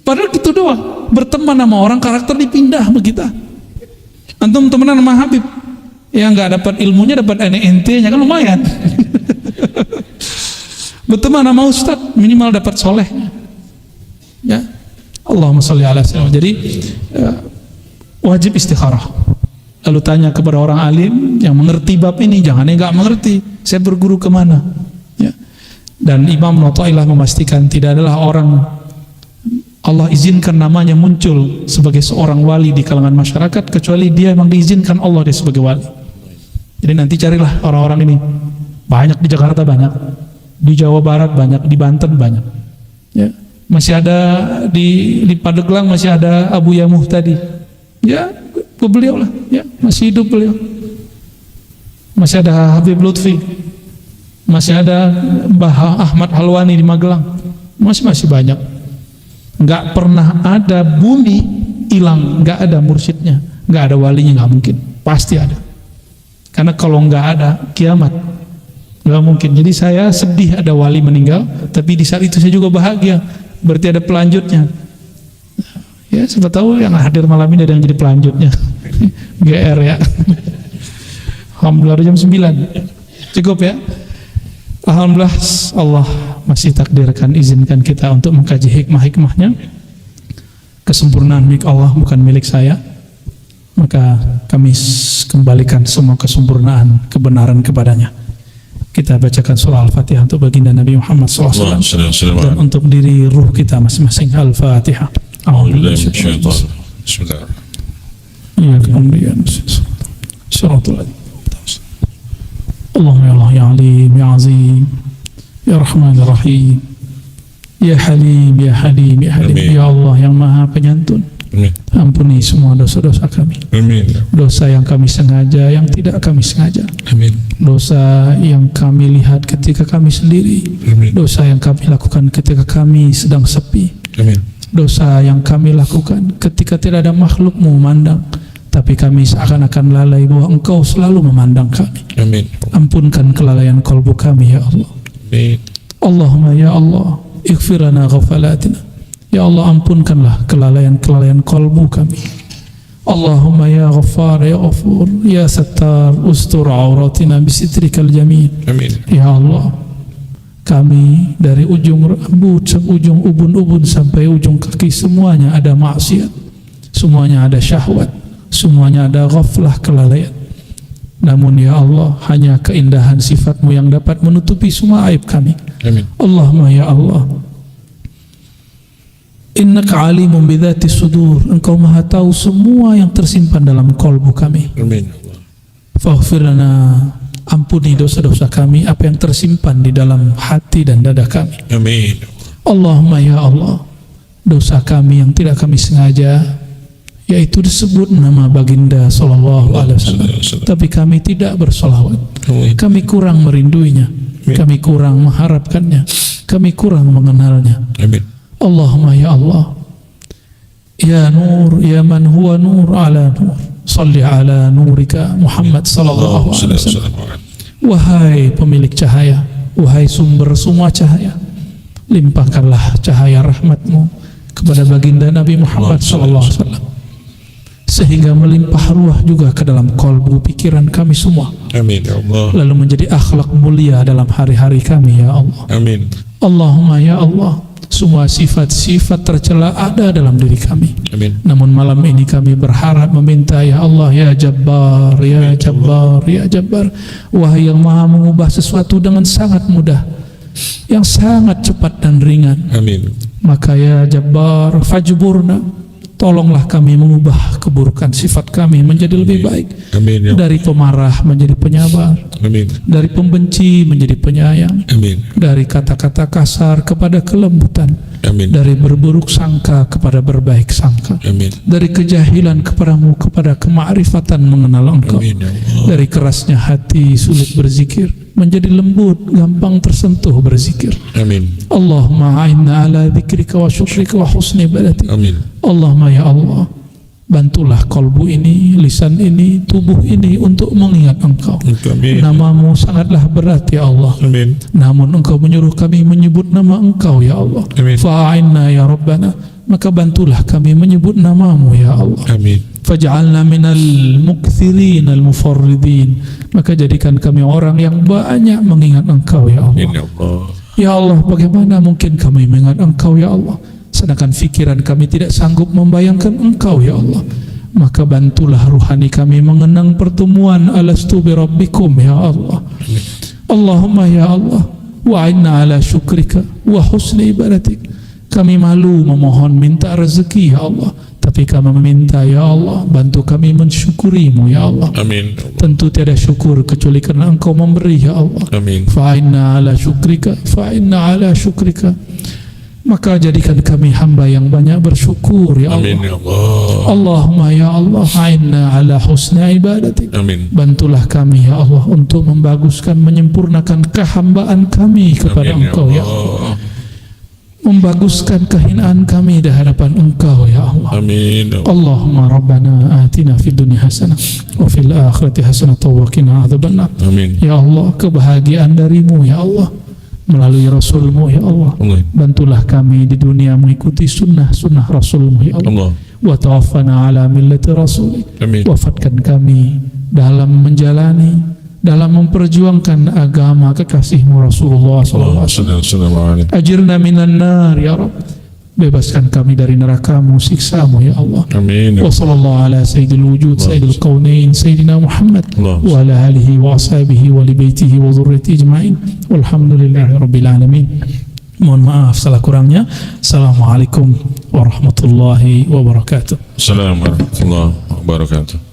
Padahal gitu doang. Berteman sama orang, karakter dipindah sama kita. Antum temenan sama Habib, ya nggak dapat ilmunya, dapat NNT-nya kan lumayan. Berteman sama Ustadz, minimal dapat solehnya. Ya, Allahumma sholli ala sayyidina. Jadi wajib istikharah. Lalu tanya kepada orang alim yang mengerti bab ini, jangan nggak mengerti. Saya berguru kemana? Ya. Dan Imam Nawawi memastikan tidak adalah orang Allah izinkan namanya muncul sebagai seorang wali di kalangan masyarakat kecuali dia memang diizinkan Allah dia sebagai wali. Jadi nanti carilah orang-orang ini. Banyak di Jakarta, banyak di Jawa Barat, banyak di Banten, banyak. Ya. Masih ada di Pandeglang, masih ada Abu Yamuh tadi. Ya, beliau lah, ya, masih hidup beliau. Masih ada Habib Lutfi, masih ada Mbah Ahmad Halwani di Magelang, masih banyak. Nggak pernah ada bumi hilang, nggak ada mursyidnya, nggak ada walinya, nggak mungkin, pasti ada. Karena kalau nggak ada kiamat, nggak mungkin. Jadi saya sedih ada wali meninggal, tapi di saat itu saya juga bahagia, berarti ada pelanjutnya. Ya, siapa tahu yang hadir malam ini ada yang jadi pelanjutnya. GR ya. Alhamdulillah jam 9. Cukup ya. Alhamdulillah Allah masih takdirkan, izinkan kita untuk mengkaji hikmah-hikmahnya. Kesempurnaan milik Allah, bukan milik saya. Maka kami kembalikan semua kesempurnaan, kebenaran kepadanya. Kita bacakan surah Al-Fatihah untuk baginda Nabi Muhammad SAW dan untuk diri ruh kita masing-masing. Al-Fatihah. Allahumma ya Allah ya Alim ya Azim ya Rahman ya Rahim ya Halim ya Halim ya Halim. Ya Allah yang Maha Penyantun, ampuni semua dosa-dosa kami. Dosa yang kami sengaja, yang tidak kami sengaja. Dosa yang kami lihat ketika kami sendiri. Dosa yang kami lakukan ketika kami sedang sepi. Dosa yang kami lakukan ketika tidak ada makhlukmu memandang, tapi kami seakan-akan lalai bahwa Engkau selalu memandang kami. Ampunkan kelalaian kalbu kami ya Allah. Allahumma ya Allah ighfir lana ghafalatina. Ya Allah, ampunkanlah kelalaian kalbu kami. Allahumma ya Ghaffar ya Ghafur ya Sattar ustur auratina bisitrikal jamil. Ya Allah, kami dari ujung rambut, ujung ubun-ubun sampai ujung kaki semuanya ada maksiat, semuanya ada syahwat, semuanya ada ghaflah, kelalaian. Namun ya Allah, hanya keindahan sifat-Mu yang dapat menutupi semua aib kami. Allahumma ya Allah, Innaka alimun bidzati sudur. Engkau maha tahu semua yang tersimpan dalam kalbu kami. Faghfir lana, ampuni dosa-dosa kami, apa yang tersimpan di dalam hati dan dada kami. Amin. Allahumma ya Allah, dosa kami yang tidak kami sengaja, yaitu disebut nama baginda sallallahu alaihi wasallam, tapi kami tidak bersolawat. Kami kurang merinduinya, kami kurang mengharapkannya, kami kurang mengenalnya. Amin. Allahumma ya Allah, ya Nur, ya man huwa nur ala nur, salli ala nurika Muhammad sallallahu alaihi wasallam. Wahai pemilik cahaya, wahai sumber semua cahaya, limpahkanlah cahaya rahmat-Mu kepada baginda Nabi Muhammad sallallahu alaihi wasallam, sehingga melimpah ruah juga ke dalam kalbu pikiran kami semua. Amin ya Allah. Lalu menjadi akhlak mulia dalam hari-hari kami ya Allah. Amin. Allahumma ya Allah, semua sifat-sifat tercela ada dalam diri kami. Amin. Namun malam ini kami berharap meminta ya Allah ya Jabbar, ya Jabbar, ya Jabbar, wahai yang maha mengubah sesuatu dengan sangat mudah, yang sangat cepat dan ringan. Amin. Maka ya Jabbar, fajburna, tolonglah kami mengubah keburukan sifat kami menjadi lebih baik. Amin ya. Dari pemarah menjadi penyabar, Amin. dari pembenci menjadi penyayang, Amin. dari kata-kata kasar kepada kelembutan, Amin. dari berburuk sangka kepada berbaik sangka, Amin. dari kejahilan kepadamu kepada kemakrifatan mengenal Engkau, Amin ya Allah. dari kerasnya hati sulit berzikir menjadi lembut, gampang tersentuh berzikir. Amin. Allahumma a'inna ala dzikrika wa syukrika wa husni ibadatik. Amin. Allahumma ya Allah, Bantulah kolbu ini, lisan ini, tubuh ini untuk mengingat Engkau. Amin. Namamu sangatlah berat ya Allah. Amin. Namun Engkau menyuruh kami menyebut nama Engkau ya Allah. Amin. Fa'inna ya Rabbana, maka bantulah kami menyebut namamu ya Allah. Amin. Faj'alna minal mukthirin al-mufarridin, maka jadikan kami orang yang banyak mengingat Engkau ya Allah. Amin ya Allah. Ya Allah, bagaimana mungkin kami mengingat Engkau ya Allah, sedangkan fikiran kami tidak sanggup membayangkan Engkau ya Allah. Maka bantulah ruhani kami mengenang pertemuan alastu bi rabbikum ya Allah. Allahumma ya Allah, wa'inna ala syukrika wa husni ibadatik. Kami malu memohon minta rezeki ya Allah, tapi kami meminta ya Allah, bantu kami mensyukurimu ya Allah. Amin. Tentu tiada syukur kecuali karena Engkau memberi ya Allah. Amin. Fa'inna ala syukrika, fa'inna ala syukrika. Maka jadikan kami hamba yang banyak bersyukur ya Allah. Amin ya Allah. Allahumma ya Allah, a'inna ala husna ibadatik. Amin. Bantulah kami ya Allah untuk membaguskan, menyempurnakan kehambaan kami kepada Amin Engkau ya Allah. Membaguskan kehinaan kami di hadapan Engkau ya Allah. Amin. Allahumma rabbana atina fid dunya hasanah wa fil akhirati hasanah wa qina adzabannar. Amin. Ya Allah, kebahagiaan darimu ya Allah melalui Rasulmu ya Allah. Allah. Bantulah kami di dunia mengikuti sunnah Rasulmu ya Allah. Allah. Wa tawaffana ala millati rasulik. Amin. Wafatkan kami dalam menjalani, dalam memperjuangkan agama kekasihmu Rasulullah SAW. Assalamualaikum. Ajirna minan nar ya Rabb, bebaskan kami dari nerakamu, siksamu ya Allah. Amin. Wa sallallahu ala sayyidil wujud sayyidil qawnain sayyidina Muhammad Allah. wa ala alihi wa ashabihi wa li baitihi wa dhurriyyatihi ajma'in walhamdulillahi rabbil alamin. Mohon maaf salah kurangnya. Assalamualaikum warahmatullahi wabarakatuh. Assalamualaikum warahmatullahi wabarakatuh.